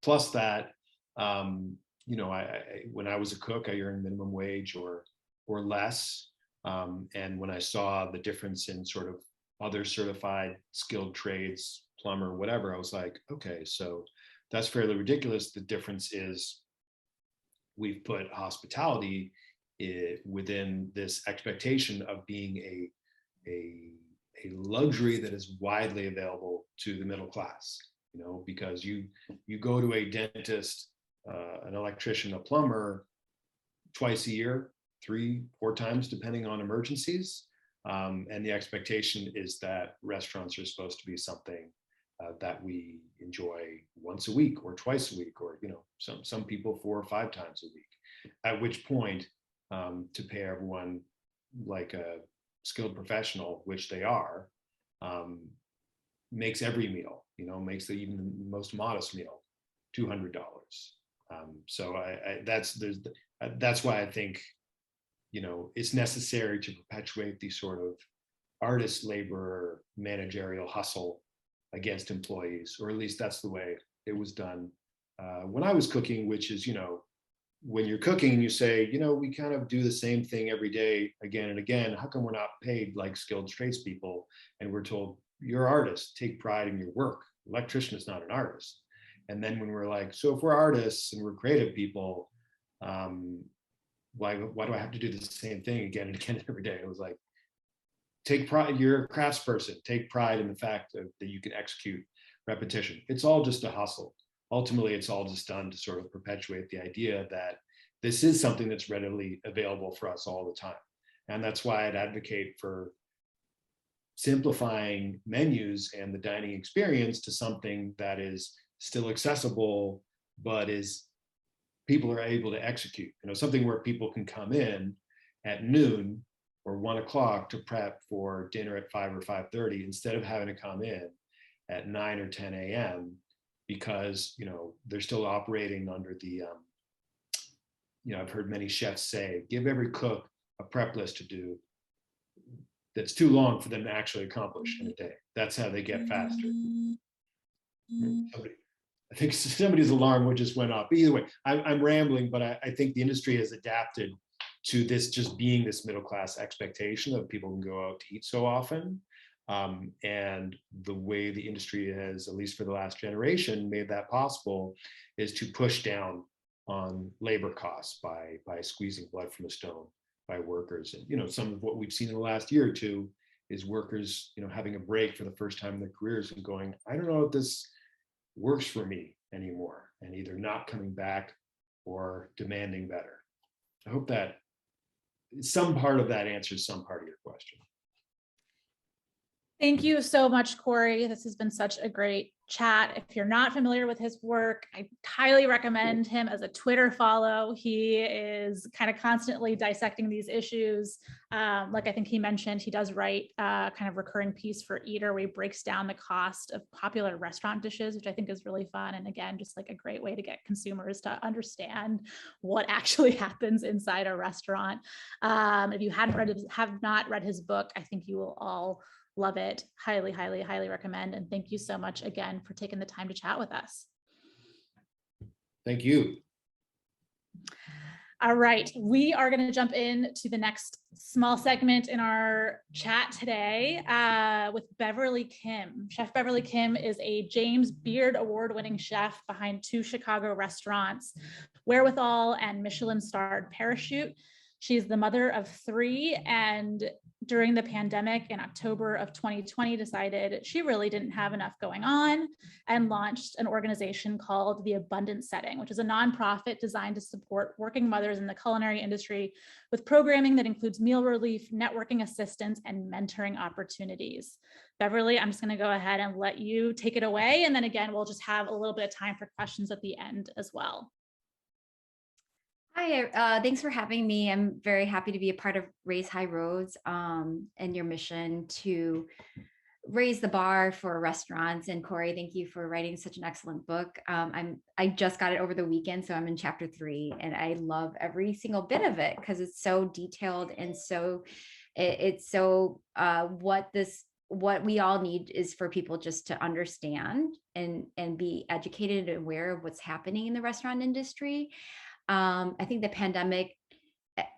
plus that. When I was a cook, I earned minimum wage or less. And when I saw the difference in sort of other certified skilled trades, plumber, whatever, I was like, okay, so that's fairly ridiculous. The difference is we've put hospitality within this expectation of being a luxury that is widely available to the middle class, because you go to a dentist, an electrician, a plumber twice a year, 3-4 times, depending on emergencies. And the expectation is that restaurants are supposed to be something that we enjoy once a week or twice a week, or some people 4 or 5 times a week. At which point, to pay everyone like a skilled professional, which they are, makes every meal, makes even the most modest meal $200. So that's why I think it's necessary to perpetuate the sort of artist labor managerial hustle against employees, or at least that's the way it was done when I was cooking, which is, when you're cooking, you say, we kind of do the same thing every day again and again. How come we're not paid like skilled tradespeople? And we're told, you're artists, take pride in your work. Electrician is not an artist. And then when we're like, so if we're artists and we're creative people, why do I have to do the same thing again and again every day? It was like, take pride, you're a craftsperson, take pride in the fact that you can execute repetition. It's all just a hustle. Ultimately, it's all just done to sort of perpetuate the idea that this is something that's readily available for us all the time. And that's why I'd advocate for simplifying menus and the dining experience to something that is still accessible, but is people are able to execute, something where people can come in at noon or 1 o'clock to prep for dinner at 5 or 5:30 instead of having to come in at 9 or 10 a.m. because they're still operating under the I've heard many chefs say, give every cook a prep list to do that's too long for them to actually accomplish in a day. That's how they get faster. I think somebody's alarm just went off. Either way, I'm rambling, but I think the industry has adapted to this just being this middle-class expectation of people can go out to eat so often. And the way the industry has, at least for the last generation, made that possible is to push down on labor costs by squeezing blood from a stone by workers. And some of what we've seen in the last year or two is workers having a break for the first time in their careers and going, I don't know if this works for me anymore, and either not coming back or demanding better. I hope that some part of that answers some part of your question. Thank you so much, Corey. This has been such a great chat. If you're not familiar with his work, I highly recommend him as a Twitter follow. He is kind of constantly dissecting these issues. Like I think he mentioned, he does write a kind of recurring piece for Eater where he breaks down the cost of popular restaurant dishes, which I think is really fun. And again, just like a great way to get consumers to understand what actually happens inside a restaurant. If you have not read his book, I think you will all love it. Highly, highly, highly recommend. And thank you so much again for taking the time to chat with us. Thank you. All right, we are going to jump into the next small segment in our chat today with Beverly Kim. Chef Beverly Kim is a James Beard award-winning chef behind 2 Chicago restaurants, Wherewithal and Michelin-starred Parachute. She's the mother of 3, and during the pandemic in October of 2020 decided she really didn't have enough going on and launched an organization called The Abundant Setting, which is a nonprofit designed to support working mothers in the culinary industry with programming that includes meal relief, networking assistance, and mentoring opportunities. Beverly, I'm just going to go ahead and let you take it away. And then again, we'll just have a little bit of time for questions at the end as well. Hi, thanks for having me. I'm very happy to be a part of Raise High Roads and your mission to raise the bar for restaurants. And Corey, thank you for writing such an excellent book. I just got it over the weekend, so I'm in chapter 3, and I love every single bit of it because it's so detailed and what we all need is for people just to understand and be educated and aware of what's happening in the restaurant industry. I think the pandemic,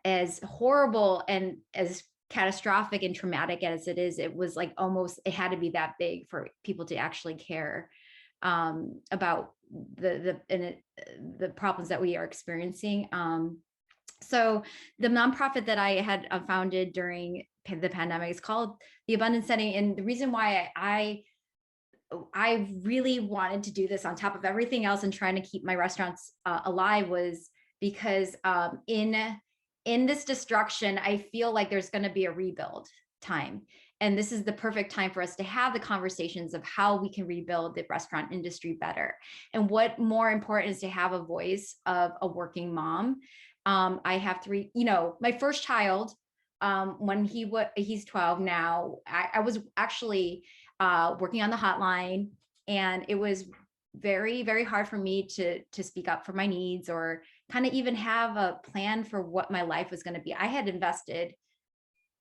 as horrible and as catastrophic and traumatic as it is, it was like it had to be that big for people to actually care about the problems that we are experiencing. So the nonprofit that I had founded during the pandemic is called The Abundant Setting, and the reason why I really wanted to do this on top of everything else and trying to keep my restaurants alive was because in this destruction, I feel like there's going to be a rebuild time. And this is the perfect time for us to have the conversations of how we can rebuild the restaurant industry better. And what more important is to have a voice of a working mom. I have 3, my first child, when he's 12 now, I was actually working on the hotline, and it was very, very hard for me to speak up for my needs or kind of even have a plan for what my life was going to be. I had invested,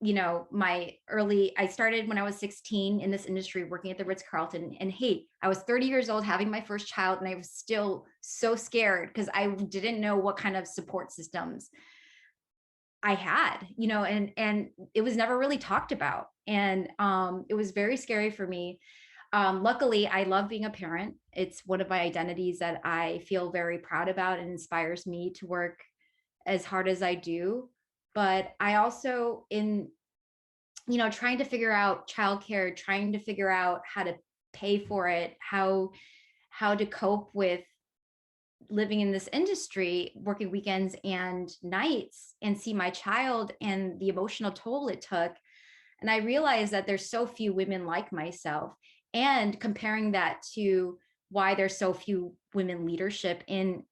I started when I was 16 in this industry working at the Ritz-Carlton, and hey, I was 30 years old having my first child, and I was still so scared because I didn't know what kind of support systems I had, and it was never really talked about. And it was very scary for me. Luckily, I love being a parent. It's one of my identities that I feel very proud about and inspires me to work as hard as I do. But I also, trying to figure out childcare, trying to figure out how to pay for it, how to cope with living in this industry, working weekends and nights, and see my child and the emotional toll it took. And I realized that there's so few women like myself, and comparing that to why there's so few women leadership in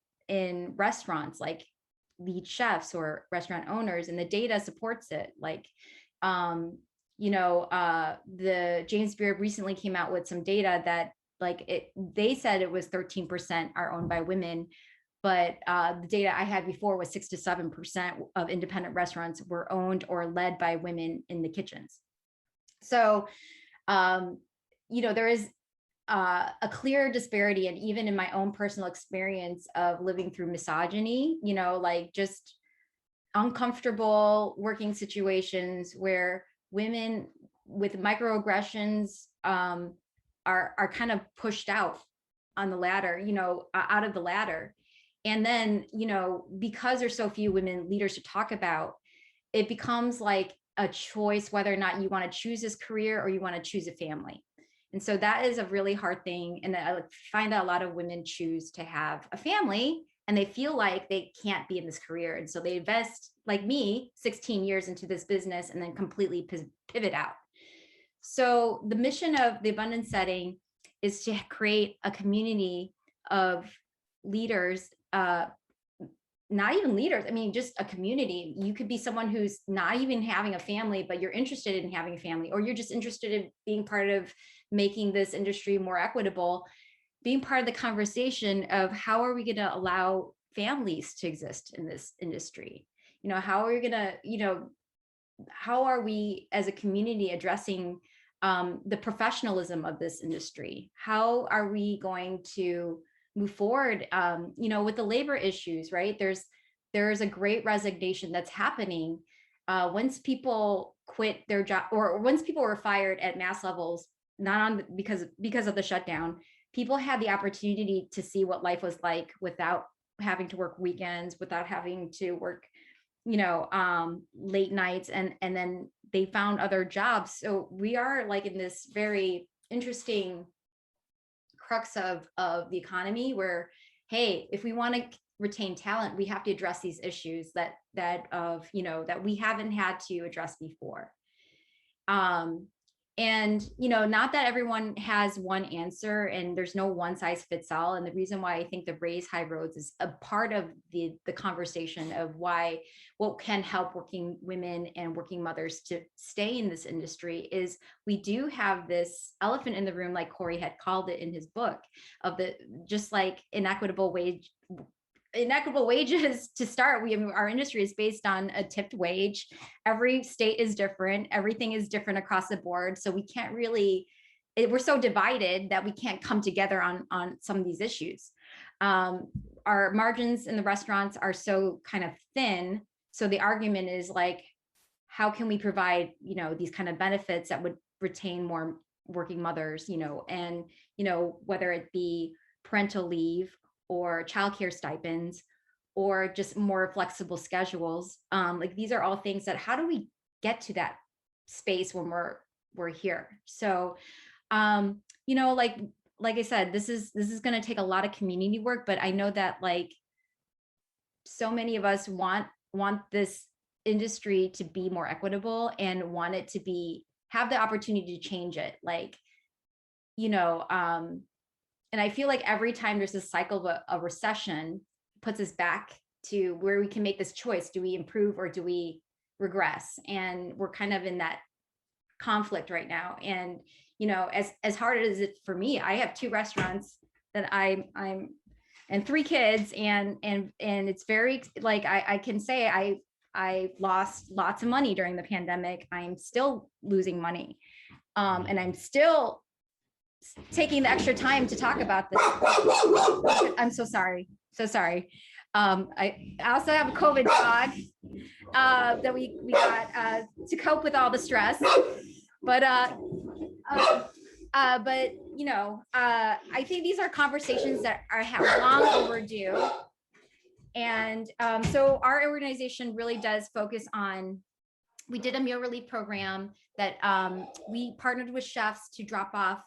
restaurants, like lead chefs or restaurant owners, and the data supports it. Like, the James Beard recently came out with some data that they said it was 13% are owned by women, but the data I had before was 6 to 7% of independent restaurants were owned or led by women in the kitchens. So, there is a clear disparity, and even in my own personal experience of living through misogyny, just uncomfortable working situations where women with microaggressions are kind of pushed out on the ladder, out of the ladder. And then, because there's so few women leaders to talk about, it becomes like a choice whether or not you want to choose this career or you want to choose a family. And so that is a really hard thing. And I find that a lot of women choose to have a family and they feel like they can't be in this career. And so they invest, like me, 16 years into this business and then completely pivot out. So the mission of the Abundance Setting is to create a community of leaders, not even leaders, I mean, just a community. You could be someone who's not even having a family, but you're interested in having a family, or you're just interested in being part of making this industry more equitable, being part of the conversation of how are we going to allow families to exist in this industry? How are we going to, how are we as a community addressing the professionalism of this industry? How are we going to move forward, with the labor issues, right? There's a great resignation that's happening once people quit their job, or once people were fired at mass levels, because of the shutdown. People had the opportunity to see what life was like without having to work weekends, without having to work, late nights, and then they found other jobs. So we are like in this very interesting crux of the economy where, hey, if we want to retain talent, we have to address these issues that we haven't had to address before. And not that everyone has one answer, and there's no one size fits all. And the reason why I think the Raise High Roads is a part of the conversation of what can help working women and working mothers to stay in this industry is we do have this elephant in the room, like Corey had called it in his book, of just like inequitable wages to start. Our industry is based on a tipped wage. Every state is different. Everything is different across the board. So we can't really, we're so divided that we can't come together on some of these issues. Our margins in the restaurants are so kind of thin. So the argument is like, how can we provide, these kind of benefits that would retain more working mothers, and, whether it be parental leave or childcare stipends, or just more flexible schedules. Like these are all things that, how do we get to that space when we're here? So, like I said, this is going to take a lot of community work, but I know that like so many of us want this industry to be more equitable and want it to have the opportunity to change it. Like, and I feel like every time there's this cycle of a recession, puts us back to where we can make this choice. Do we improve or do we regress? And we're kind of in that conflict right now. And, as hard as it for me, I have 2 restaurants that I'm and 3 kids. And it's very, like, I can say I lost lots of money during the pandemic. I'm still losing money. And I'm still taking the extra time to talk about this. I'm so sorry. I also have a COVID dog that we got to cope with all the stress. But I think these are conversations that are long overdue. And so our organization really does focus on. We did a meal relief program that we partnered with chefs to drop off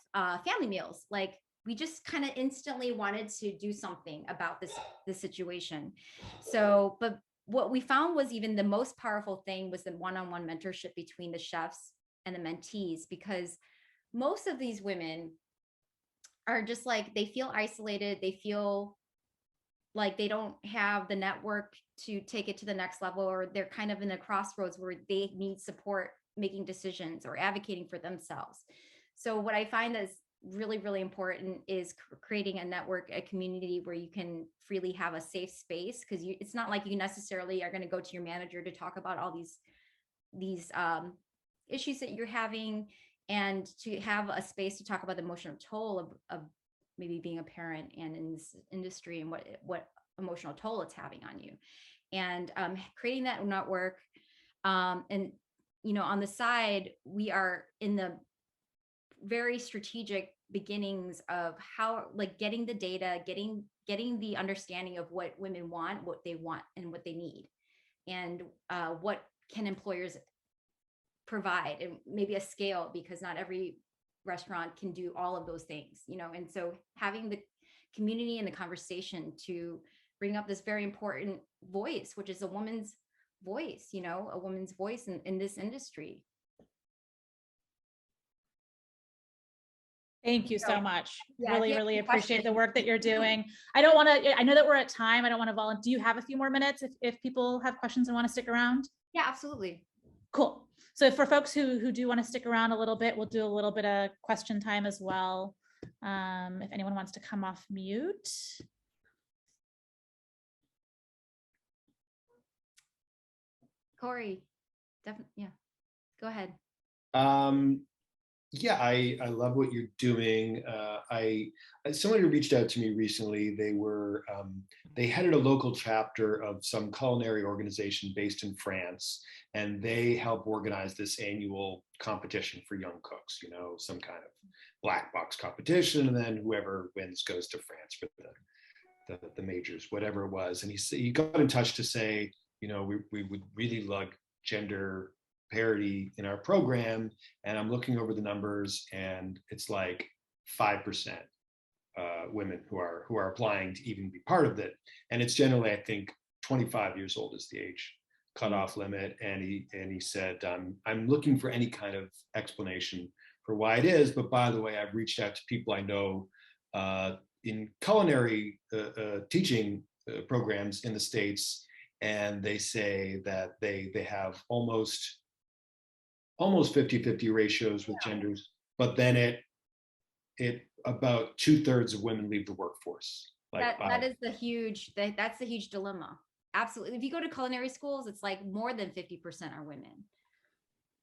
family meals. Like we just kind of instantly wanted to do something about this situation. So, but what we found was even the most powerful thing was the one-on-one mentorship between the chefs and the mentees, because most of these women are just like, they feel isolated. They feel like they don't have the network to take it to the next level, or they're kind of in a crossroads where they need support making decisions or advocating for themselves. So what I find is really, really important is creating a network, a community where you can freely have a safe space, because it's not like you necessarily are going to go to your manager to talk about all these issues that you're having, and to have a space to talk about the emotional toll of maybe being a parent and in this industry, and what emotional toll it's having on you, and creating that network. And on the side, we are in the very strategic beginnings of how, like, getting the data, getting the understanding of what women want, what they want, and what they need, and what can employers provide, and maybe a scale, because not every restaurant can do all of those things, and so having the community and the conversation to bring up this very important voice, which is a woman's voice, a woman's voice in this industry. Thank you so much. Yeah, Really, if you have really any appreciate the questions, work that you're doing. I don't want to, I know that we're at time. I don't want to volunteer. Do you have a few more minutes if people have questions and want to stick around? Yeah, absolutely. Cool. So for folks who do want to stick around a little bit, we'll do a little bit of question time as well. If anyone wants to come off mute. Corey, definitely. Yeah, go ahead. Yeah, I love what you're doing. Someone who reached out to me recently, they headed a local chapter of some culinary organization based in France, and they help organize this annual competition for young cooks, some kind of black box competition, and then whoever wins goes to France for the majors, whatever it was. And he got in touch to say, we would really like gender parity in our program, and I'm looking over the numbers, and it's like 5% women who are applying to even be part of it, and it's generally, I think, 25 years old is the age cutoff limit. And he said, I'm looking for any kind of explanation for why it is, but by the way, I've reached out to people I know in culinary teaching programs in the States, and they say that they have almost 50-50 ratios with genders, but then it about 2/3 of women leave the workforce. That's the huge dilemma. Absolutely. If you go to culinary schools, it's like more than 50% are women.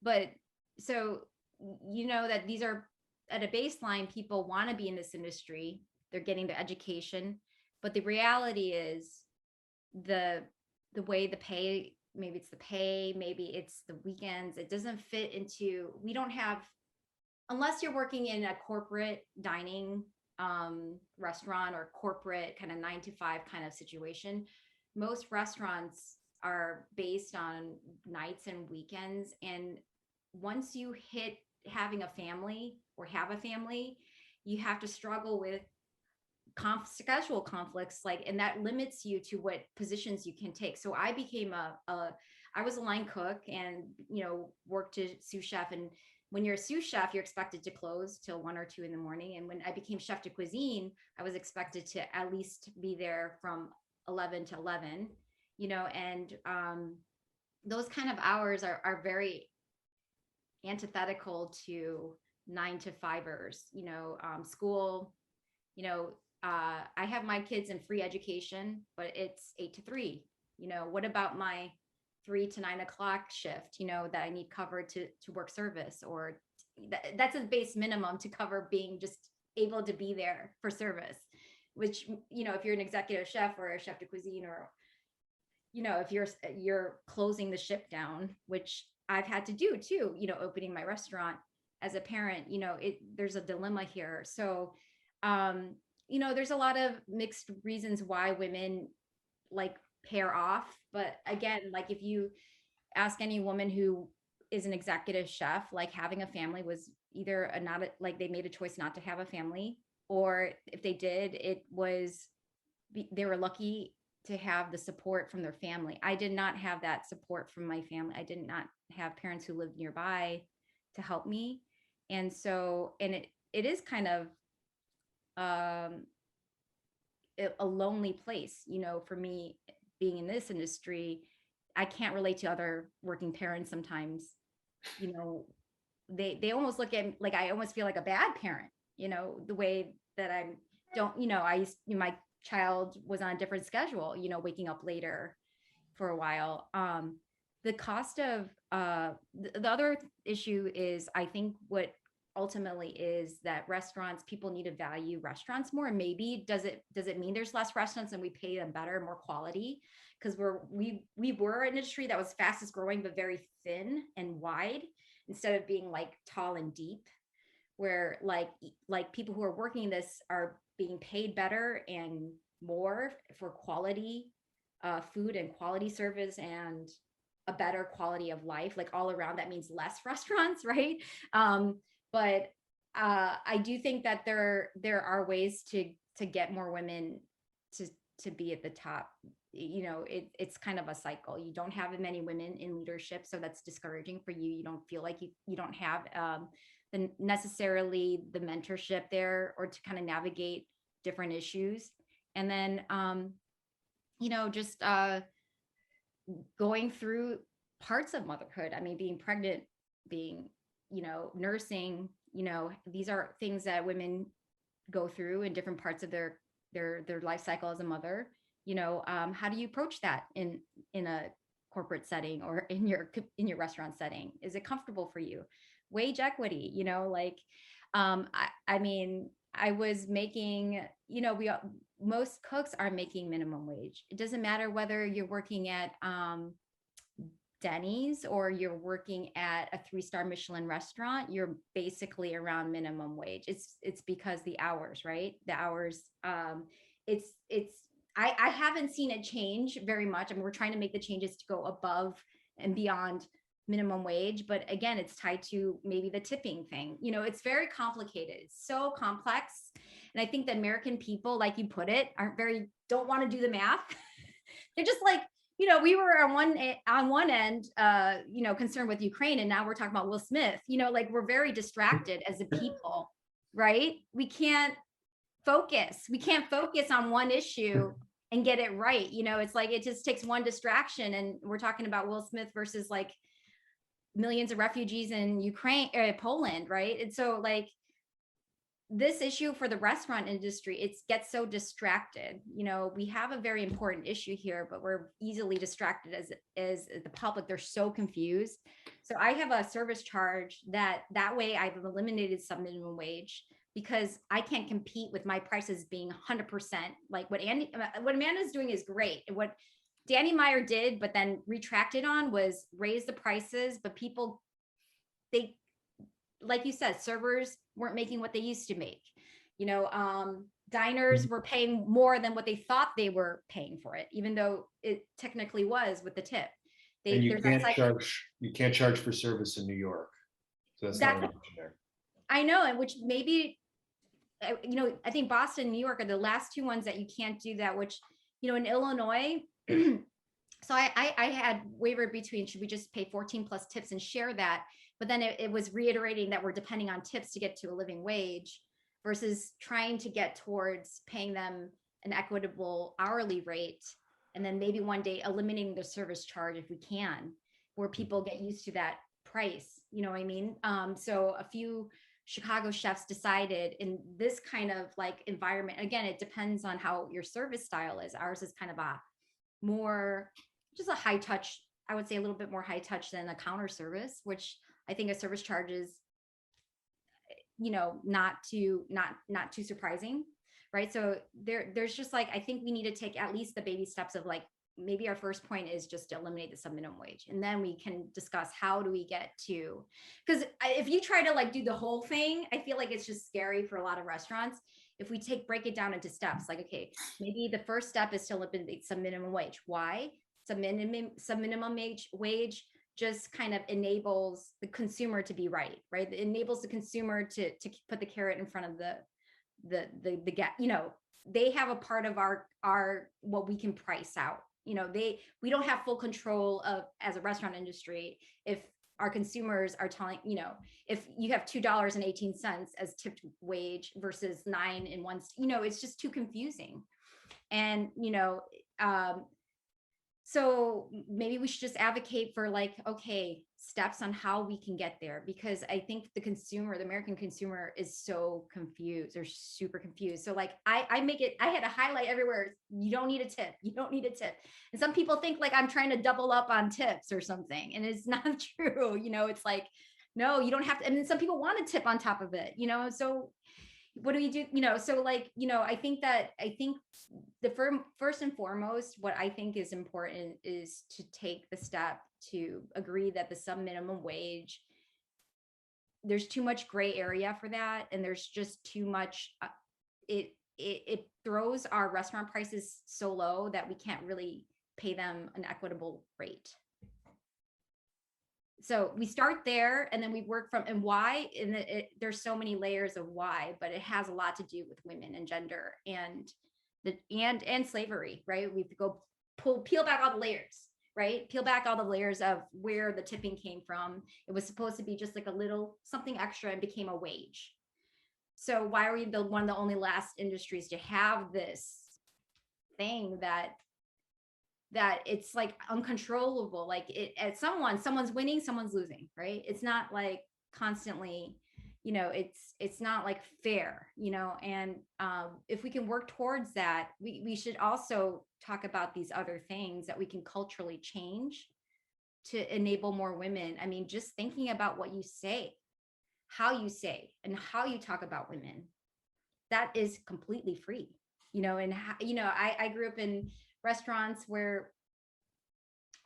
But so, that these are at a baseline, people want to be in this industry. They're getting the education, but the reality is the way the pay, maybe it's the pay, maybe it's the weekends, it doesn't fit into, we don't have, unless you're working in a corporate dining restaurant or corporate kind of 9-to-5 kind of situation, most restaurants are based on nights and weekends. And once you hit having a family or have a family, you have to struggle with schedule conflicts, and that limits you to what positions you can take. So I became I was a line cook, and worked as sous chef. And when you're a sous chef, you're expected to close till 1 or 2 in the morning. And when I became chef de cuisine, I was expected to at least be there from 11 to 11. And those kind of hours are very antithetical to 9-to-5ers. School. I have my kids in free education, but it's 8 to 3. What about my 3 to 9 o'clock shift, that I need covered to work service, or that's a base minimum to cover being just able to be there for service, which, if you're an executive chef or a chef de cuisine, or, if you're closing the ship down, which I've had to do too, opening my restaurant as a parent, there's a dilemma here. So, there's a lot of mixed reasons why women pair off. But again, if you ask any woman who is an executive chef, having a family was either they made a choice not to have a family, or if they did, they were lucky to have the support from their family. I did not have that support from my family. I did not have parents who lived nearby help me. And so, and it is kind of a lonely place, you know, for me being in this industry. I can't relate to other working parents sometimes. You know, they almost look at like I almost feel like a bad parent, you know, the way that I don't, you know, my child was on a different schedule, you know, waking up later for a while. The cost of the other issue is, I think what ultimately is that restaurants, people need to value restaurants more. And maybe does it mean there's less restaurants and we pay them better, more quality? Because we were an industry that was fastest growing but very thin and wide, instead of being like tall and deep, where like people who are working this are being paid better and more for quality food and quality service and a better quality of life, like all around. That means less restaurants, right? But I do think that there are ways to get more women to be at the top. You know, it's kind of a cycle. You don't have many women in leadership, so that's discouraging for you. You don't feel like you don't have necessarily the mentorship there, or to kind of navigate different issues. And then you know, just going through parts of motherhood. I mean, being pregnant, being, you know, nursing, you know, these are things that women go through in different parts of their life cycle as a mother. You know, how do you approach that in a corporate setting or in your restaurant setting? Is it comfortable for you? Wage equity, you know, like I mean, I was making, you know, most cooks are making minimum wage. It doesn't matter whether you're working at Denny's or you're working at a 3-star Michelin restaurant, you're basically around minimum wage. It's because the hours, right? The hours, I haven't seen it change very much. I mean, we're trying to make the changes to go above and beyond minimum wage, but again, it's tied to maybe the tipping thing. You know, it's very complicated. It's so complex. And I think the American people, like you put it, don't want to do the math. They're just like, you know, we were on one end, you know, concerned with Ukraine, and now we're talking about Will Smith. You know, like we're very distracted as a people, right? We can't focus. We can't focus on one issue and get it right. You know, it's like it just takes one distraction, and we're talking about Will Smith versus like millions of refugees in Ukraine, Poland, right? And so like this issue for the restaurant industry, it gets so distracted. You know, we have a very important issue here, but we're easily distracted as the public. They're so confused. So I have a service charge that way I've eliminated some minimum wage, because I can't compete with my prices being 100%. Like what Amanda's doing is great. What Danny Meyer did, but then retracted on, was raise the prices, but people, they, like you said, servers weren't making what they used to make. You know, diners were paying more than what they thought they were paying for it, even though it technically was with the tip. And you can't charge for service in New York. So that's not an option there. I know, and which maybe, you know, I think Boston, New York are the last two ones that you can't do that, which, you know, in Illinois, so I had wavered between, should we just pay 14 plus tips and share that? But then it was reiterating that we're depending on tips to get to a living wage versus trying to get towards paying them an equitable hourly rate. And then maybe one day eliminating the service charge if we can, where people get used to that price. You know what I mean? So a few Chicago chefs decided, in this kind of like environment, again, it depends on how your service style is. Ours is kind of a more, just a high touch, I would say a little bit more high touch than a counter service, which I think a service charge is, you know, not too surprising, right? So there's just like, I think we need to take at least the baby steps of like, maybe our first point is just to eliminate the sub-minimum wage. And then we can discuss how do we get to, because if you try to like do the whole thing, I feel like it's just scary for a lot of restaurants. If we break it down into steps, like, okay, maybe the first step is to eliminate sub-minimum wage. Why? Sub-minimum wage just kind of enables the consumer to be right? It enables the consumer to put the carrot in front of the get, you know, they have a part of our what we can price out. You know, we don't have full control of, as a restaurant industry, if our consumers are telling, if you have $2.18 as tipped wage versus 9 and 1, it's just too confusing. And, so maybe we should just advocate for like, okay, steps on how we can get there, because I think the American consumer is so confused. They're super confused. So like I had a highlight everywhere. You don't need a tip. You don't need a tip. And some people think like I'm trying to double up on tips or something. And it's not true. It's like, no, you don't have to. And then some people want a tip on top of it, so what do we do? So like, I think the first and foremost, what I think is important is to take the step to agree that the sub minimum wage, there's too much gray area for that. And there's just too much, it throws our restaurant prices so low that we can't really pay them an equitable rate. So we start there and then we work from, and why, and there's so many layers of why, but it has a lot to do with women and gender and slavery, right? We have to go peel back all the layers, right? Peel back all the layers of where the tipping came from. It was supposed to be just like a little something extra and became a wage. So why are we one of the only last industries to have this thing that it's like uncontrollable? Like someone's winning, someone's losing, right? It's not like constantly, it's not like fair, and if we can work towards that, we should also talk about these other things that we can culturally change to enable more women. I mean, just thinking about what you say, how you say, and how you talk about women, that is completely free, and I grew up in restaurants where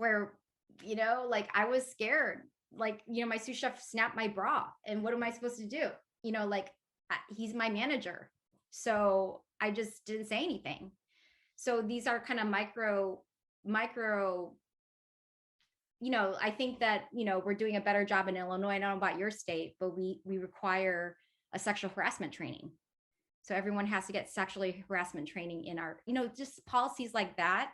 like I was scared, like my sous chef snapped my bra, and what am I supposed to do? Like he's my manager, so I just didn't say anything. So these are kind of micro I think that we're doing a better job in Illinois. I don't know about your state, but we require a sexual harassment training. So everyone has to get sexually harassment training in our, just policies like that.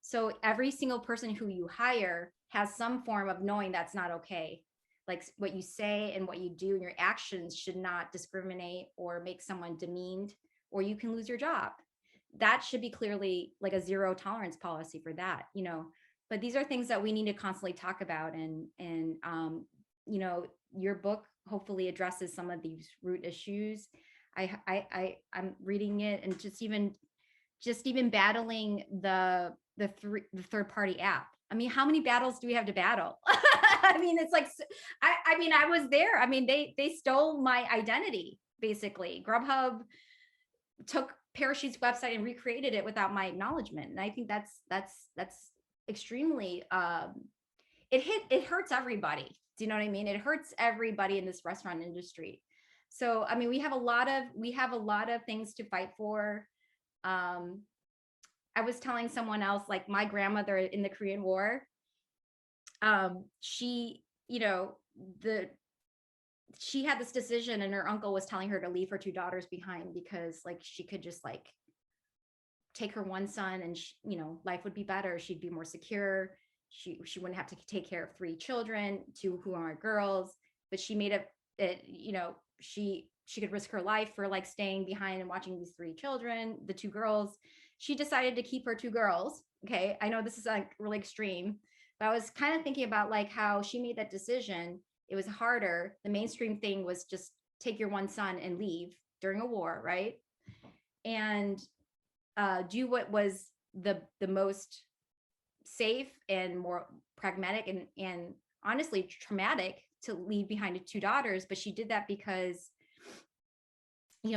So every single person who you hire has some form of knowing that's not okay. Like what you say and what you do and your actions should not discriminate or make someone demeaned, or you can lose your job. That should be clearly like a zero tolerance policy for that, but these are things that we need to constantly talk about. And your book hopefully addresses some of these root issues. I'm reading it, and just even battling the third party app. I mean, how many battles do we have to battle? I mean, it's like, I was there. I mean, they stole my identity, basically. Grubhub took Parachute's website and recreated it without my acknowledgement. And I think that's extremely, it hurts everybody. Do you know what I mean? It hurts everybody in this restaurant industry. So, I mean, we have a lot of things to fight for. I was telling someone else, like my grandmother in the Korean War, she had this decision, and her uncle was telling her to leave her 2 daughters behind because like she could just like take her one son and life would be better. She'd be more secure. She wouldn't have to take care of 3 children, 2 who are girls, but she made she could risk her life for like staying behind and watching these 3 children, the 2 girls. She decided to keep her 2 girls. Okay. I know this is like really extreme, but I was kind of thinking about like how she made that decision. It was harder. The mainstream thing was just take your one son and leave during a war, right? And do what was the most safe and more pragmatic and honestly traumatic, to leave behind 2 daughters. But she did that because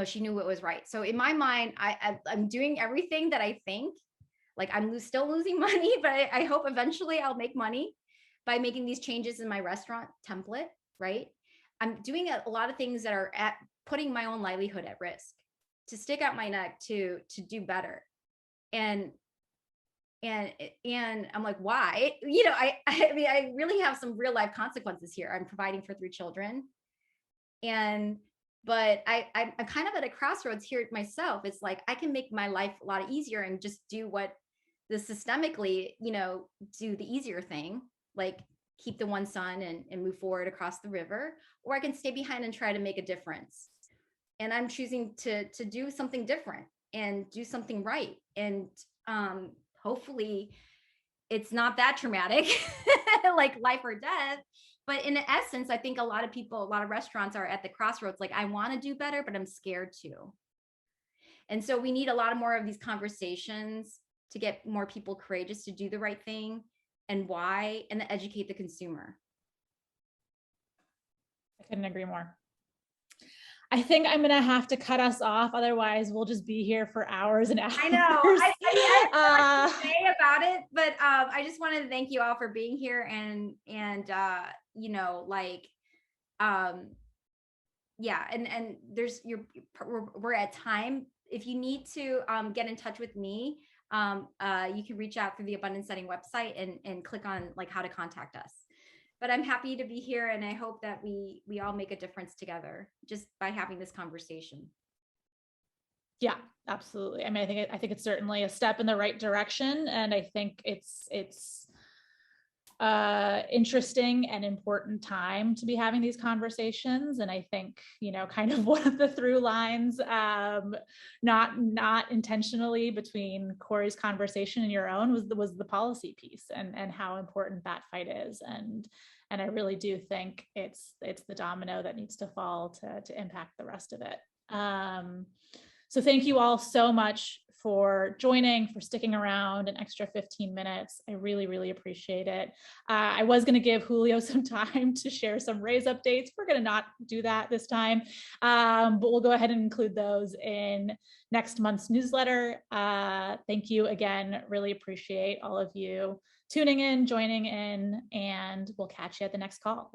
she knew what was right. So in my mind, I'm doing everything that I think, like I'm still losing money, but I hope eventually I'll make money by making these changes in my restaurant template, right? I'm doing a lot of things that are putting my own livelihood at risk to stick out my neck to do better. And I'm like, why? I mean, I really have some real life consequences here. I'm providing for 3 children. But I'm kind of at a crossroads here myself. It's like, I can make my life a lot easier and just do what the systemically, do the easier thing, like keep the one son and move forward across the river, or I can stay behind and try to make a difference. And I'm choosing to do something different and do something right. And hopefully it's not that traumatic, like life or death. But in essence, I think a lot of people, a lot of restaurants are at the crossroads, like, I want to do better, but I'm scared to. And so we need a lot more of these conversations to get more people courageous to do the right thing and why, and to educate the consumer. I couldn't agree more. I think I'm gonna have to cut us off. Otherwise, we'll just be here for hours and hours. I know. I have so much to say about it, but I just wanted to thank you all for being here and you know, like, yeah, and there's we're at time. If you need to get in touch with me, you can reach out through the Abundance Setting website and click on like how to contact us. But I'm happy to be here, and I hope that we all make a difference together just by having this conversation. Yeah, absolutely. I mean, I think it's certainly a step in the right direction, and I think it's interesting and important time to be having these conversations. And I think, you know, kind of one of the through lines, not intentionally between Corey's conversation and your own was the policy piece and how important that fight is. And I really do think it's the domino that needs to fall to impact the rest of it. So thank you all so much for joining, for sticking around an extra 15 minutes. I really, really appreciate it. I was going to give Julio some time to share some Raise updates. We're going to not do that this time, but we'll go ahead and include those in next month's newsletter. Thank you again. Really appreciate all of you tuning in, joining in, and we'll catch you at the next call.